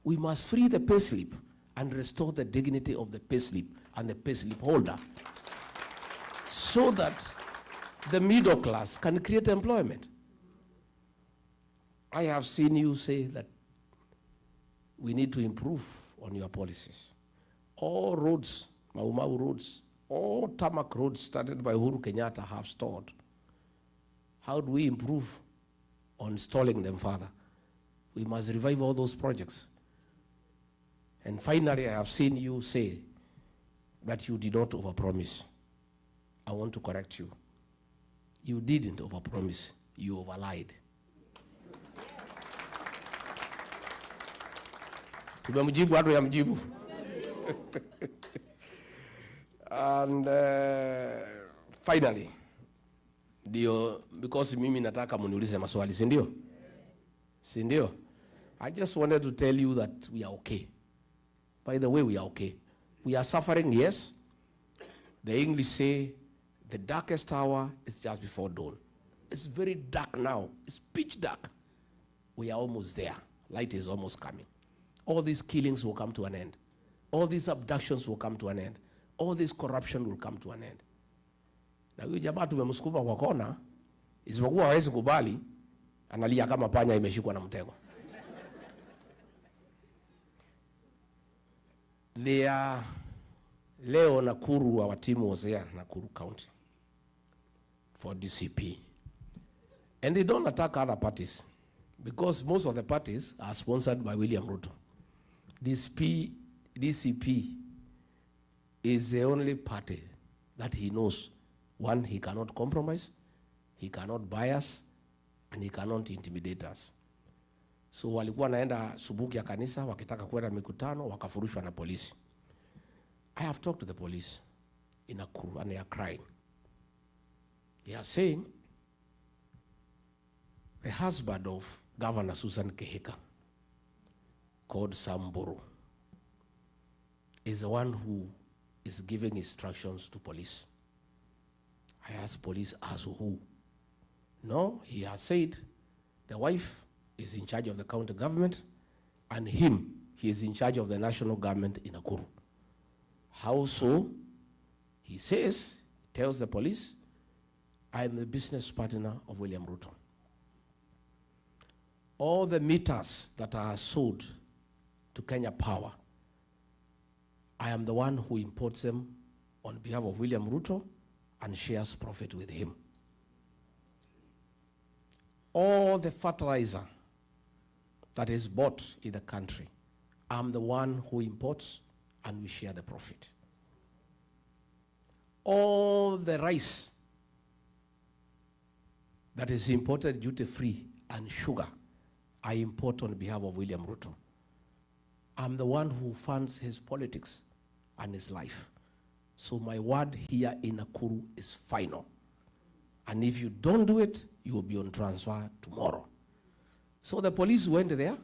We must free the payslip and restore the dignity of the payslip and the payslip holder so that the middle class can create employment. I have seen you say that we need to improve on your policies. All roads, Mau roads, all tarmac roads started by Uhuru Kenyatta have stalled. How do we improve on stalling them further? We must revive all those projects. And finally, I have seen you say that you did not overpromise. I want to correct you. You didn't overpromise, you overlied. Tumemjibu watu ya mjibu. And finally, because mimi nataka muniulize maswali, si ndio? Si ndio? I just wanted to tell you that we are okay. By the way, we are okay. We are suffering, yes. The English say, the darkest hour is just before dawn. It's very dark now. It's pitch dark. We are almost there. Light is almost coming. All these killings will come to an end. All these abductions will come to an end. All this corruption will come to an end. Na huyu jamaa tumemsukuma kwa kona, isipokuwa hawezi kubali, analia kama panya imeshikwa na mtego. Leo Nakuru, our team was there, Nakuru County, for DCP. And they don't attack other parties, because most of the parties are sponsored by William Ruto. DCP is the only party that he knows. One, he cannot compromise, he cannot bias, and he cannot intimidate us. So walikuwa naenda subuki ya kanisa, wakitaka kwenda mikutano, wakafurushwa na polisi. I have talked to the police in Nakuru, and they are crying. They are saying the husband of Governor Susan Kehika, called Samburu, is the one who is giving instructions to police. I asked police, as who? No, he has said the wife is in charge of the county government, and him, he is in charge of the national government in Nakuru. How so? He says, tells the police, I am the business partner of William Ruto. All the meters that are sold to Kenya Power, I am the one who imports them on behalf of William Ruto and shares profit with him. All the fertilizer that is bought in the country, I'm the one who imports and we share the profit. All the rice that is imported duty-free and sugar, I import on behalf of William Ruto. I'm the one who funds his politics and his life. So my word here in Nakuru is final. And if you don't do it, you will be on transfer tomorrow. So the police went there.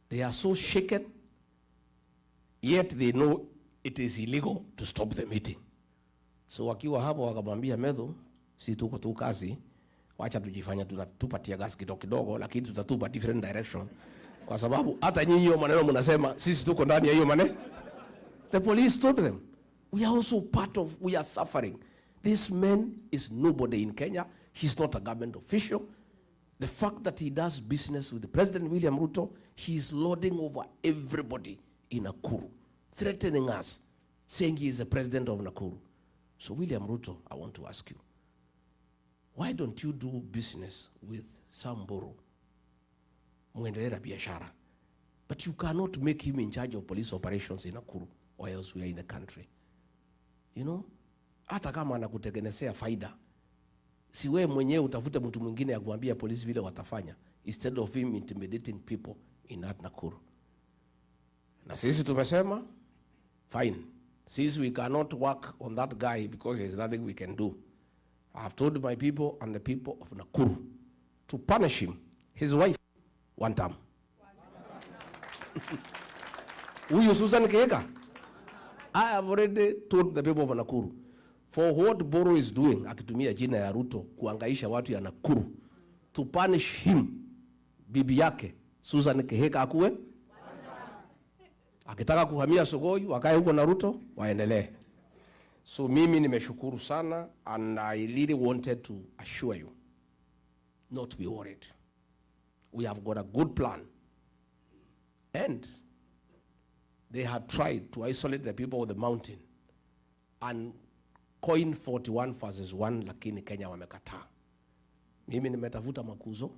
They are so shaken, yet they know it is illegal to stop the meeting. So wakiwa hapo wakamwambia Medho, si tuko tu kazi, wacha tujifanya tupatia gas kidogo, lakini tutatupa different direction. Kwa sababu hata nyinyi hiyo maneno mnasema sisi tuko ndani ya hiyo maneno. The police told them, we are also part of, we are suffering. This man is nobody in Kenya. He's not a government official. The fact that he does business with President William Ruto, he is lording over everybody in Nakuru, threatening us, saying he is the president of Nakuru. So William Ruto, I want to ask you, why don't you do business with Samburu, muendelea biashara? But you cannot make him in charge of police operations in Nakuru or elsewhere in the country. You know, hata kama anakutengenezea faida, si wewe mwenyewe utafute mtu mwingine akuambia polisi vile watafanya, instead of him intimidating people in that Nakuru. Na sisi tumesema, fine. Since we cannot work on that guy because there's nothing we can do, I have told my people and the people of Nakuru to punish him, his wife, one time. Huyu Susan Keheka, I have already told the people of Nakuru, for what Boro is doing, akitumia jina ya Ruto kuangaisha watu ya Nakuru, to punish him, bibi yake, Susan Keheka akuwe, akitaka kuhamia Sogoi, wakae huko na Ruto, waendelee. So mimi nimeshukuru sana, and I really wanted to assure you, not to be worried. We have got a good plan. And they had tried to isolate the people of the mountain and coin 41 verses 1, lakini Kenya wamekataa. Mimi nimetafuta makuzo,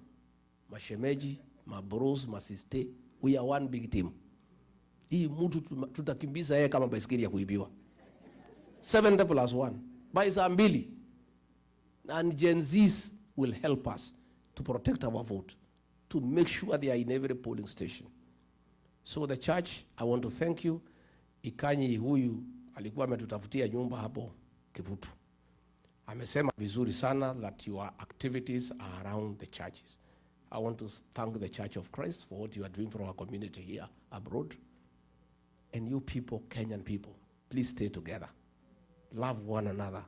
mashemeji, mabros, masiste. We are one big team. Hii mtu tutakimbiza yeye kama baisikeli ya kuibiwa. 7+1 by saa 2. And Gen Zs will help us to protect our vote, to make sure they are in every polling station. So the church, I want to thank you. Ikanyi huyu alikuwa ametutafutia nyumba hapo Kivutu. Amesema vizuri sana that your activities are around the churches. I want to thank the Church of Christ for what you are doing for our community here abroad. And you people, Kenyan people, please stay together. Love one another.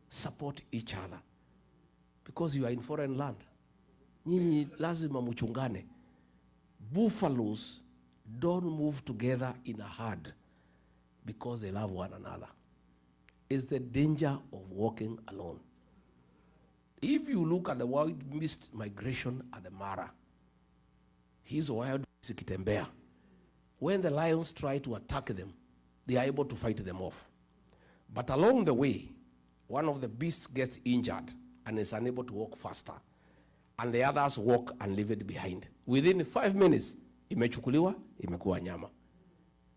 Support each other. Because you are in foreign land. Nyinyi lazima muchungane. Buffaloes don't move together in a herd because they love one another. It's the danger of walking alone. If you look at the wild mist migration at the Mara, his wild zikitembea. When the lions try to attack them, they are able to fight them off. But along the way, one of the beasts gets injured and is unable to walk faster. And the others walk and leave it behind. Within 5 minutes, imechukuliwa, imekuwa nyama.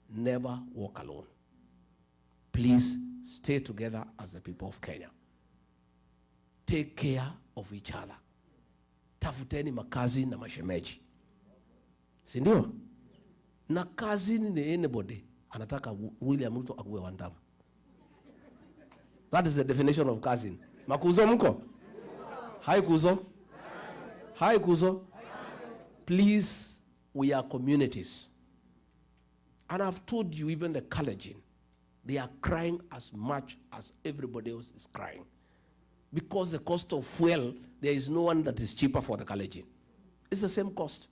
Never walk alone. Please stay together as the people of Kenya. Take care of each other. Tafuteni makazi na mashemeji. Si ndio? Na kazi ni anybody anataka William Ruto akuwe wandamu. That is the definition of cousin. Makuzo mko? Hi kuzo. Hi kuzo. Please, we are communities. And I've told you, even the Kalenjin, they are crying as much as everybody else is crying. Because the cost of fuel, there is no one that is cheaper for the Kalenjin. It's the same cost.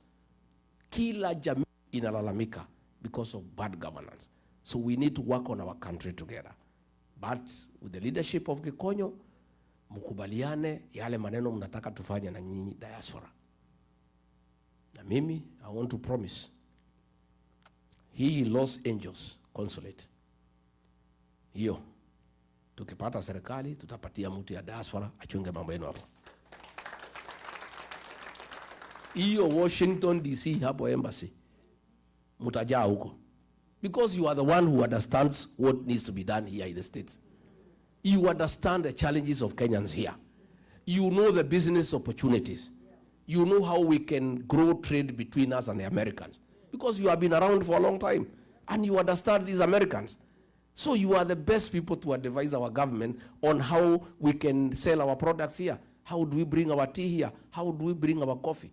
Kila jamii inalalamika because of bad governance. So we need to work on our country together. But with the leadership of Gikonyo, mukubaliane yale maneno mnataka tufanye na nyinyi diaspora. Na mimi, I want to promise, hii Los Angeles consulate, hiyo, Tukipata serikali, tutapatia mtu ya diaspora achunge mambo yenu hapo. Hiyo Washington DC hapo embassy, mutajaa huko. Because you are the one who understands what needs to be done here in the States. You understand the challenges of Kenyans here. You know the business opportunities. You know how we can grow trade between us and the Americans. Because you have been around for a long time. And you understand these Americans. So you are the best people to advise our government on how we can sell our products here. How do we bring our tea here? How do we bring our coffee?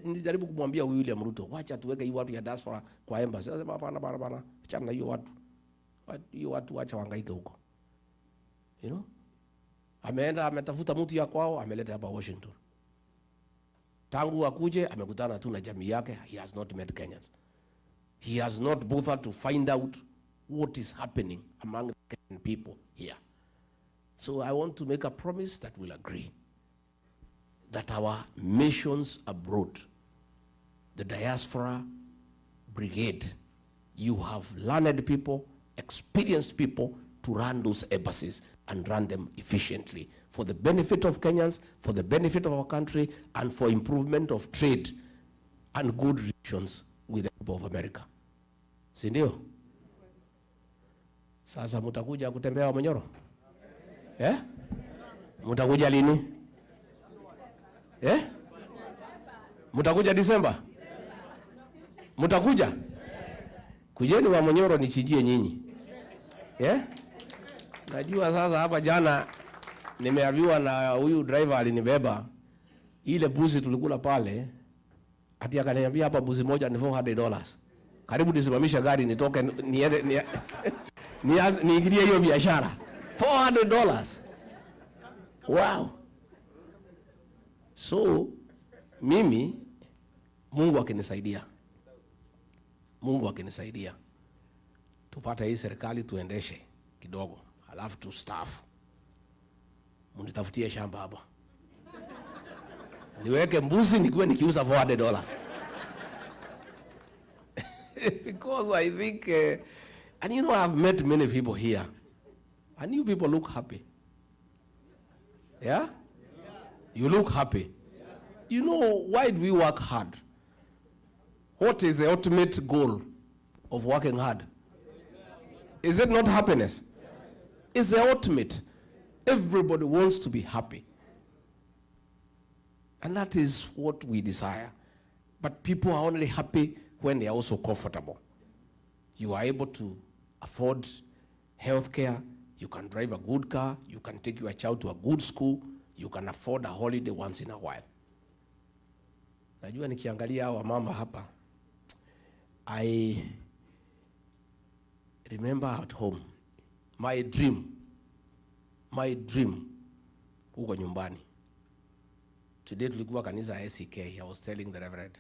Nilijaribu kumwambia William Ruto, wacha tuweke hiyo watu ya diaspora kwa embassy. Sasa hapana. Achana na hiyo watu. Hiyo watu wacha wahangaike huko. You know? Ameenda ametafuta mtu ya kwao, ameleta hapa Washington. Tangu akuje amekutana tu na jamii yake, he has not met Kenyans. He has not bothered to find out what is happening among the Kenyan people here. So I want to make a promise that we'll agree that our missions abroad, the diaspora brigade, you have learned people, experienced people to run those embassies and run them efficiently for the benefit of Kenyans, for the benefit of our country, and for improvement of trade and good relations with the people of America. Sindio? Sasa mutakuja kutembea Monyoro? Mutakuja lini? Mutakuja Disemba? Mutakuja? Kujeni wa Monyoro nichijie nyinyi. Najua sasa hapa jana nimeambiwa na huyu driver alinibeba ile buzi tulikula pale, ati akaniambia hapa buzi moja ni $400. Karibu nisimamisha gari nitoke niingilie hiyo biashara. $400. Wow. So mimi Mungu akinisaidia tupate hii serikali tuendeshe kidogo, halafu tustaafu. Munitafutie shamba hapa. Niweke mbuzi nikuwe nikiuza $400. Because I think, and you know, I've met many people here, and you people look happy. Yeah? You look happy. You know, why do we work hard? What is the ultimate goal of working hard? Is it not happiness? It's the ultimate. Everybody wants to be happy. And that is what we desire. But people are only happy when they are also comfortable. You are able to afford health care, you can drive a good car, you can take your child to a good school, you can afford a holiday once in a while. Najua nikiangalia hawa mama hapa, I remember at home, my dream, huko nyumbani. Today tulikuwa kanisa ACK, I was telling the Reverend,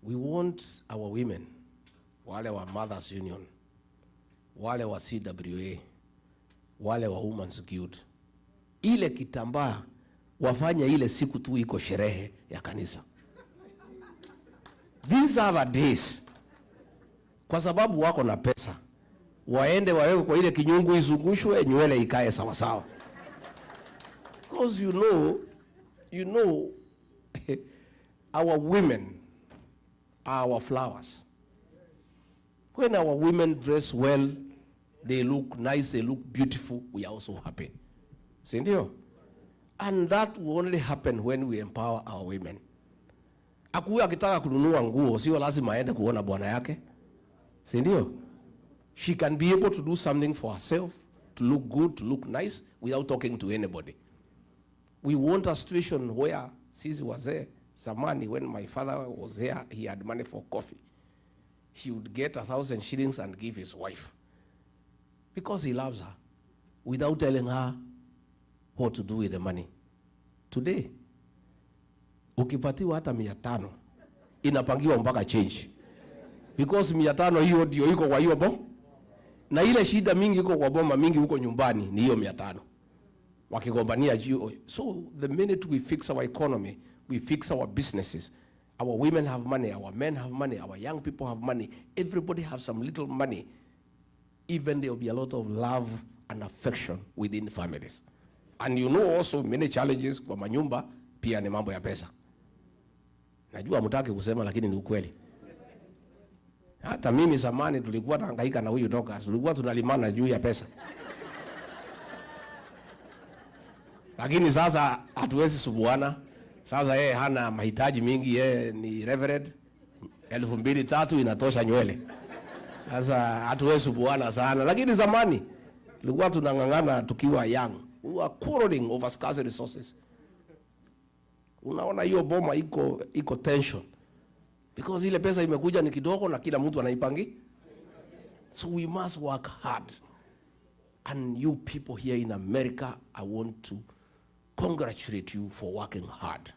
we want our women, wale wa Mothers Union, wale wa CWA, wale wa Women's Guild, ile kitambaa wafanya ile siku tu iko sherehe ya kanisa. These are the days. Kwa sababu wako na pesa, waende wawewe kwa ile kinyungu izungushwe, nywele ikae sawa sawa. Because you know, our women are our flowers. When our women dress well, they look nice, they look beautiful, we are also happy. Sindio? And that will only happen when we empower our women. Akuwe akitaka kununua nguo, sio lazima aende kuona bwana yake. Sindio? She can be able to do something for herself, to look good, to look nice, without talking to anybody. We want a situation where sisi wazee, zamani when my father was here, he had money for coffee. He would get 1,000 shillings and give his wife. Because he loves her, without telling her what to do with the money. Today, ukipatiwa hata 500, inapangiwa mpaka change. Because 500 hiyo ndio iko kwa hiyo boma. Na ile shida mingi iko kwa boma, mingi huko nyumbani ni hiyo 500. Wakigombania juu. So the minute we fix our economy, we fix our businesses, our women have money, our men have money, our young people have money, everybody have some little money, even there will be a lot of love and affection within families. And you know also many challenges kwa manyumba pia ni mambo ya pesa. Najua mtaki kusema lakini ni ukweli. Hata mimi zamani tulikuwa tunahangaika na huyu Dracut, tulikuwa tunalimana juu ya pesa. Lakini sasa hatuwezi subuana. Sasa yeye hana mahitaji mingi, yeye ni reverend. 2,000-3,000 inatosha nywele. Sasa hatuwezi subuana sana. Lakini zamani tulikuwa tunangangana tukiwa young. We were quarreling over scarce resources. Unaona hiyo boma iko tension. Because ile pesa imekuja ni kidogo na kila mtu anaipangi. So we must work hard. And you people here in America, I want to congratulate you for working hard.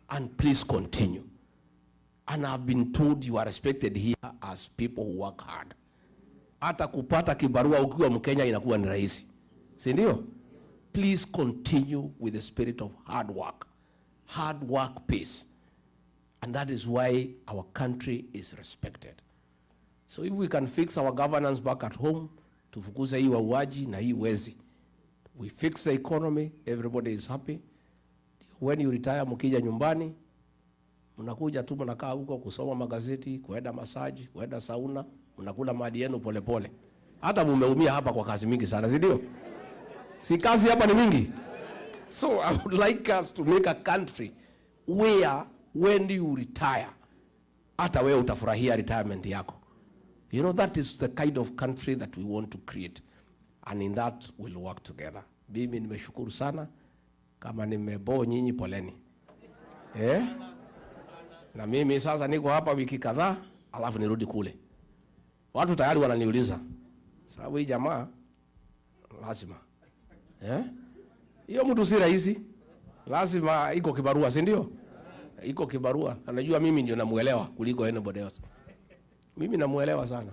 And please continue. And I've been told you are respected here as people who work hard. Hata kupata kibarua ukiwa Mkenya inakuwa ni rahisi. Si ndio? Please continue with the spirit of hard work. Hard work pays. And that is why our country is respected. So if we can fix our governance back at home, tufukuze hii wauaji na hii wezi. We fix the economy, everybody is happy. When you retire mkija nyumbani, mnakuja tu mnakaa huko kusoma magazeti, kuenda massage, kuenda sauna, mnakula mali yenu pole pole. Hata mumeumia hapa kwa kazi mingi sana, si ndio? Si kazi hapa ni mingi. So I would like us to make a country where when you retire, hata wewe utafurahia retirement yako. You know, that is the kind of country that we want to create. And in that we'll work together. Mimi nimeshukuru sana. Kama nimebo nyinyi poleni. Na mimi sasa niko hapa wiki kadhaa, alafu nirudi kule. Watu tayari wananiuliza, sababu hii jamaa lazima. Hiyo mtu si rahisi. Lazima iko kibarua, si ndio? Iko kibarua. Anajua mimi ndio namuelewa kuliko anybody else. Mimi namuelewa sana.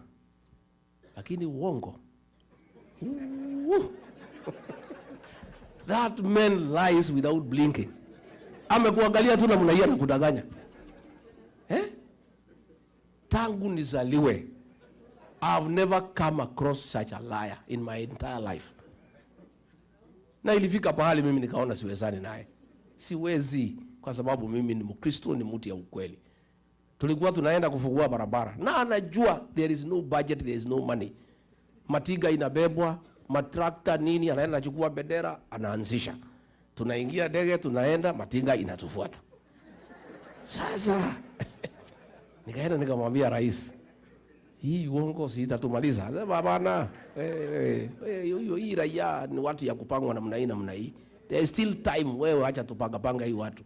Lakini uongo. That man lies without blinking. Amekuangalia tu na mnaia na kudanganya. Tangu nizaliwe, I've never come across such a liar in my entire life. Na ilifika pahali mimi nikaona siwezani naye. Siwezi kwa sababu mimi ni Mkristo, ni mtu ya ukweli. Tulikuwa tunaenda kufungua barabara. Na anajua there is no budget, there is no money. Matiga inabebwa, matrakta nini, anaenda anachukua bendera, anaanzisha. Tunaingia ndege, tunaenda, matiga inatufuata. Sasa nikaenda nikamwambia rais, hii uongo si itatumaliza. Sema bana, hii raia ni watu ya kupangwa namna hii. There is still time, wewe acha tupanga hii watu.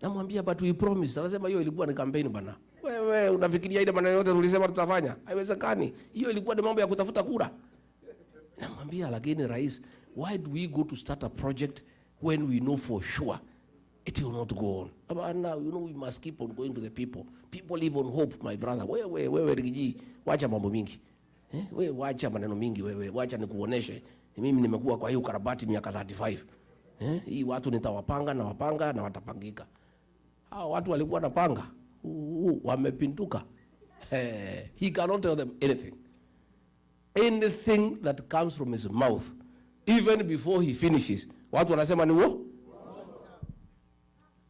Namwambia but we promise. Anasema hiyo ilikuwa ni campaign bana. Wewe unafikiria ile maneno yote tulisema tutafanya? Haiwezekani. Hiyo ilikuwa ni mambo ya kutafuta kura. Namwambia lakini rais, why do we go to start a project when we know for sure it will not go on? Abana, you know we must keep on going to the people. People live on hope, my brother. Wewe Rigiji, wacha mambo mingi. Wewe wacha maneno mingi wewe. Wacha nikuoneshe. Mimi nimekuwa kwa hiyo karabati miaka 35. Hii watu nitawapanga na watapangika. Hao watu walikuwa napanga. Wamepinduka. He cannot tell them anything. Anything that comes from his mouth, even before he finishes, watu wanasema ni wo?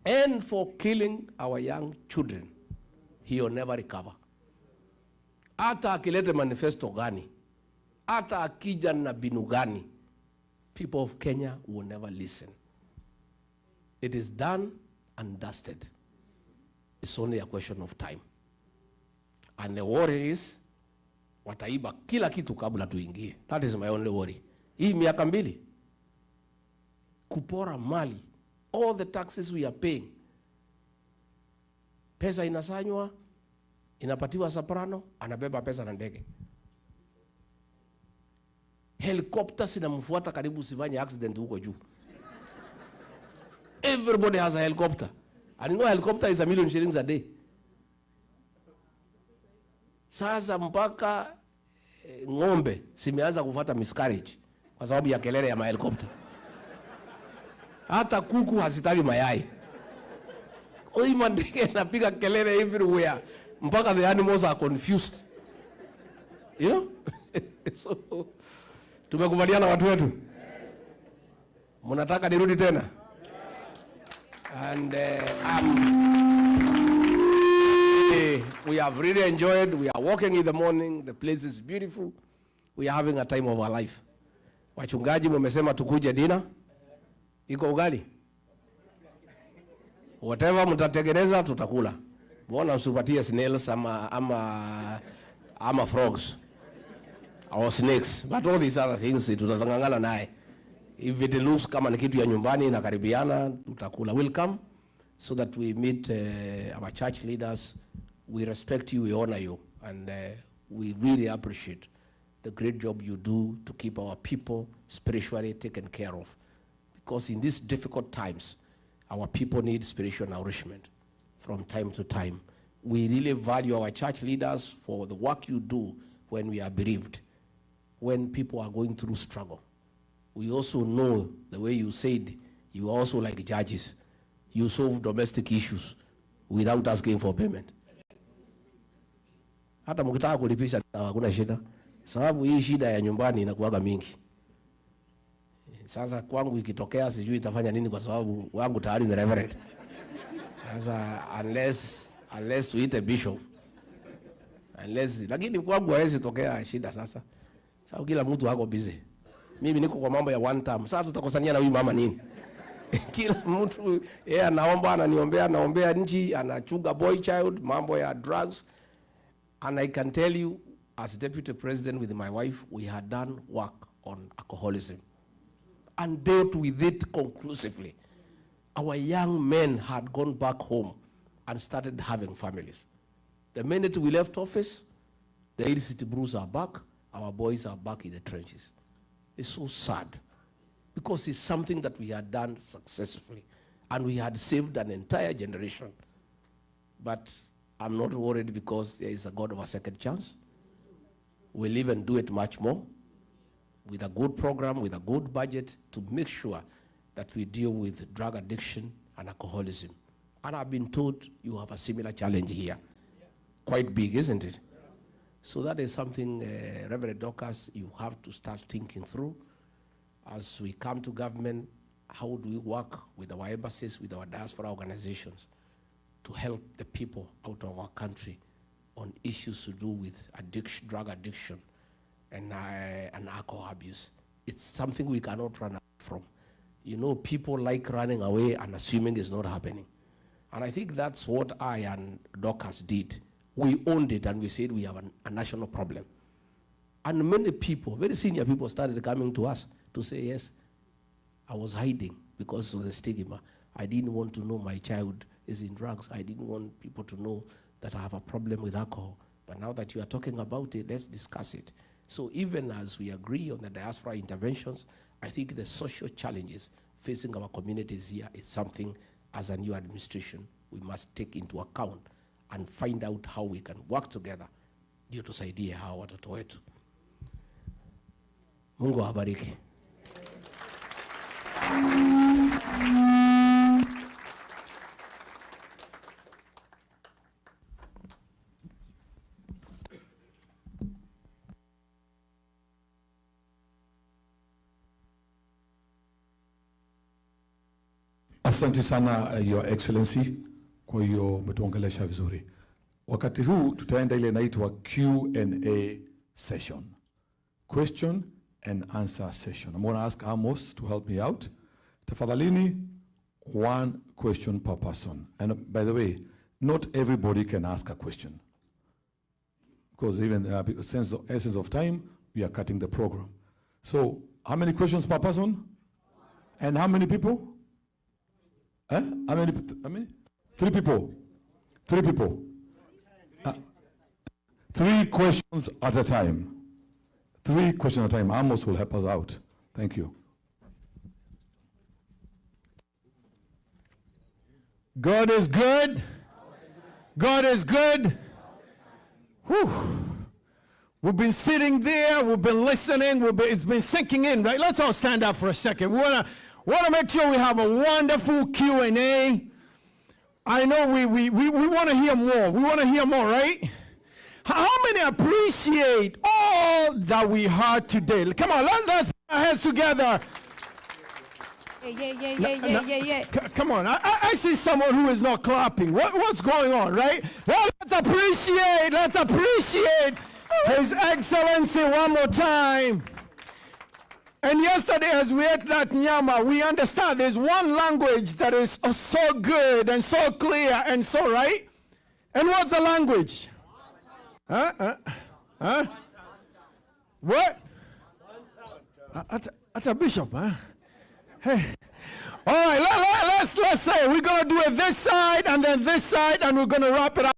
And for killing our young children, he will never recover. Hata akilete manifesto gani, hata akija na binu gani, people of Kenya will never listen. It is done and dusted. It's only a question of time. And the worry is, wataiba kila kitu kabla tuingie. That is my only worry. Hii miaka 2, kupora mali, all the taxes we are paying. Pesa inasanywa, inapatiwa soprano, anabeba pesa na ndege. Helicopters inamfuata karibu usifanye accident huko juu. Everybody has a helicopter. And you know a helicopter is $1 million a day. Sasa mpaka ng'ombe simeanza kufuata miscarriage kwa sababu ya kelele ya mahelikopta. Hata kuku hazitaki mayai. Oi mandege napiga kelele everywhere mpaka the animals are confused. You know? So Tumekubaliana watu wetu? Mnataka nirudi tena? And we have really enjoyed. We are walking in the morning. The place is beautiful. We are having a time of our life. Wachungaji mmesema tukuje dinner. Iko ugali? Whatever mtatengeneza tutakula. Mbona usipatie snails ama frogs or snakes, but all these other things tutatangangana naye. If it looks kama ni kitu ya nyumbani na karibiana tutakula. We'll come so that we meet our church leaders. We respect you, we honor you, and we really appreciate the great job you do to keep our people spiritually taken care of. Because in these difficult times, our people need spiritual nourishment from time to time. We really value our church leaders for the work you do when we are bereaved, when people are going through struggle. We also know the way you said, you are also like judges. You solve domestic issues without asking for payment. Hata mkitaka kulipisha hakuna shida, sababu hii shida ya nyumbani inakuwaga mingi. Sasa kwangu ikitokea sijui itafanya nini kwa sababu wangu tayari ni reverend. Sasa unless we eat a bishop. Lakini kwangu hawezi tokea shida sasa. Sababu kila mtu hako busy. Mimi niko kwa mambo ya one time. Sasa tutakosania na huyu mama nini? Kila mtu anaomba, ananiombea, anaombea nchi, anachunga boy child, mambo ya drugs. And I can tell you, as deputy president with my wife, we had done work on alcoholism and dealt with it conclusively. Our young men had gone back home and started having families. The minute we left office, the illicit brews are back, our boys are back in the trenches. It's so sad because it's something that we had done successfully and we had saved an entire generation. But I'm not worried because there is a God of a second chance. We'll even do it much more with a good program, with a good budget to make sure that we deal with drug addiction and alcoholism. And I've been told you have a similar challenge here. Quite big, isn't it? So that is something, Reverend Dorcas, you have to start thinking through. As we come to government, how do we work with our embassies, with our diaspora organizations to help the people out of our country on issues to do with addiction, drug addiction, and alcohol abuse. It's something we cannot run away from. You know, people like running away and assuming it's not happening. And I think that's what I and Dorcas did. We owned it and we said we have a national problem. And many people, very senior people, started coming to us to say, yes, I was hiding because of the stigma. I didn't want to know my child is in drugs. I didn't want people to know that I have a problem with alcohol. But now that you are talking about it, let's discuss it. So even as we agree on the diaspora interventions, I think the social challenges facing our communities here is something as a new administration we must take into account and find out how we can work together ndio tusaidie hawa watoto wetu. Mungu awabariki. Asante sana, Your Excellency, kwa hiyo umetuongelesha vizuri. Wakati huu tutaenda ile inaitwa Q&A session. Question and answer session. I'm going to ask Amos to help me out. Tafadhalini, one question per person. And by the way, not everybody can ask a question. Because even essence of time, we are cutting the program. So, how many questions per person? And how many people? How many? 3 people. 3 people. 3 questions at a time. 3 questions at a time. Amos will help us out. Thank you. God is good. God is good. Whew. We've been sitting there. We've been listening. It's been sinking in, right? Let's all stand up for a second. We want to make sure we have a wonderful Q&A. I know we want to hear more. We want to hear more, right? How many many appreciate all that we heard today? Come on, let's put our hands together. Yeah. Come on, I see someone who is not clapping. What's going on, right? Well, let's appreciate His Excellency one more time. And yesterday, as we ate that nyama, we understand there's one language that is so good and so clear and so right. And what's the language? What? That's a bishop, huh? Hey. All right, let's say we're going to do it this side and then this side, and we're going to wrap it up.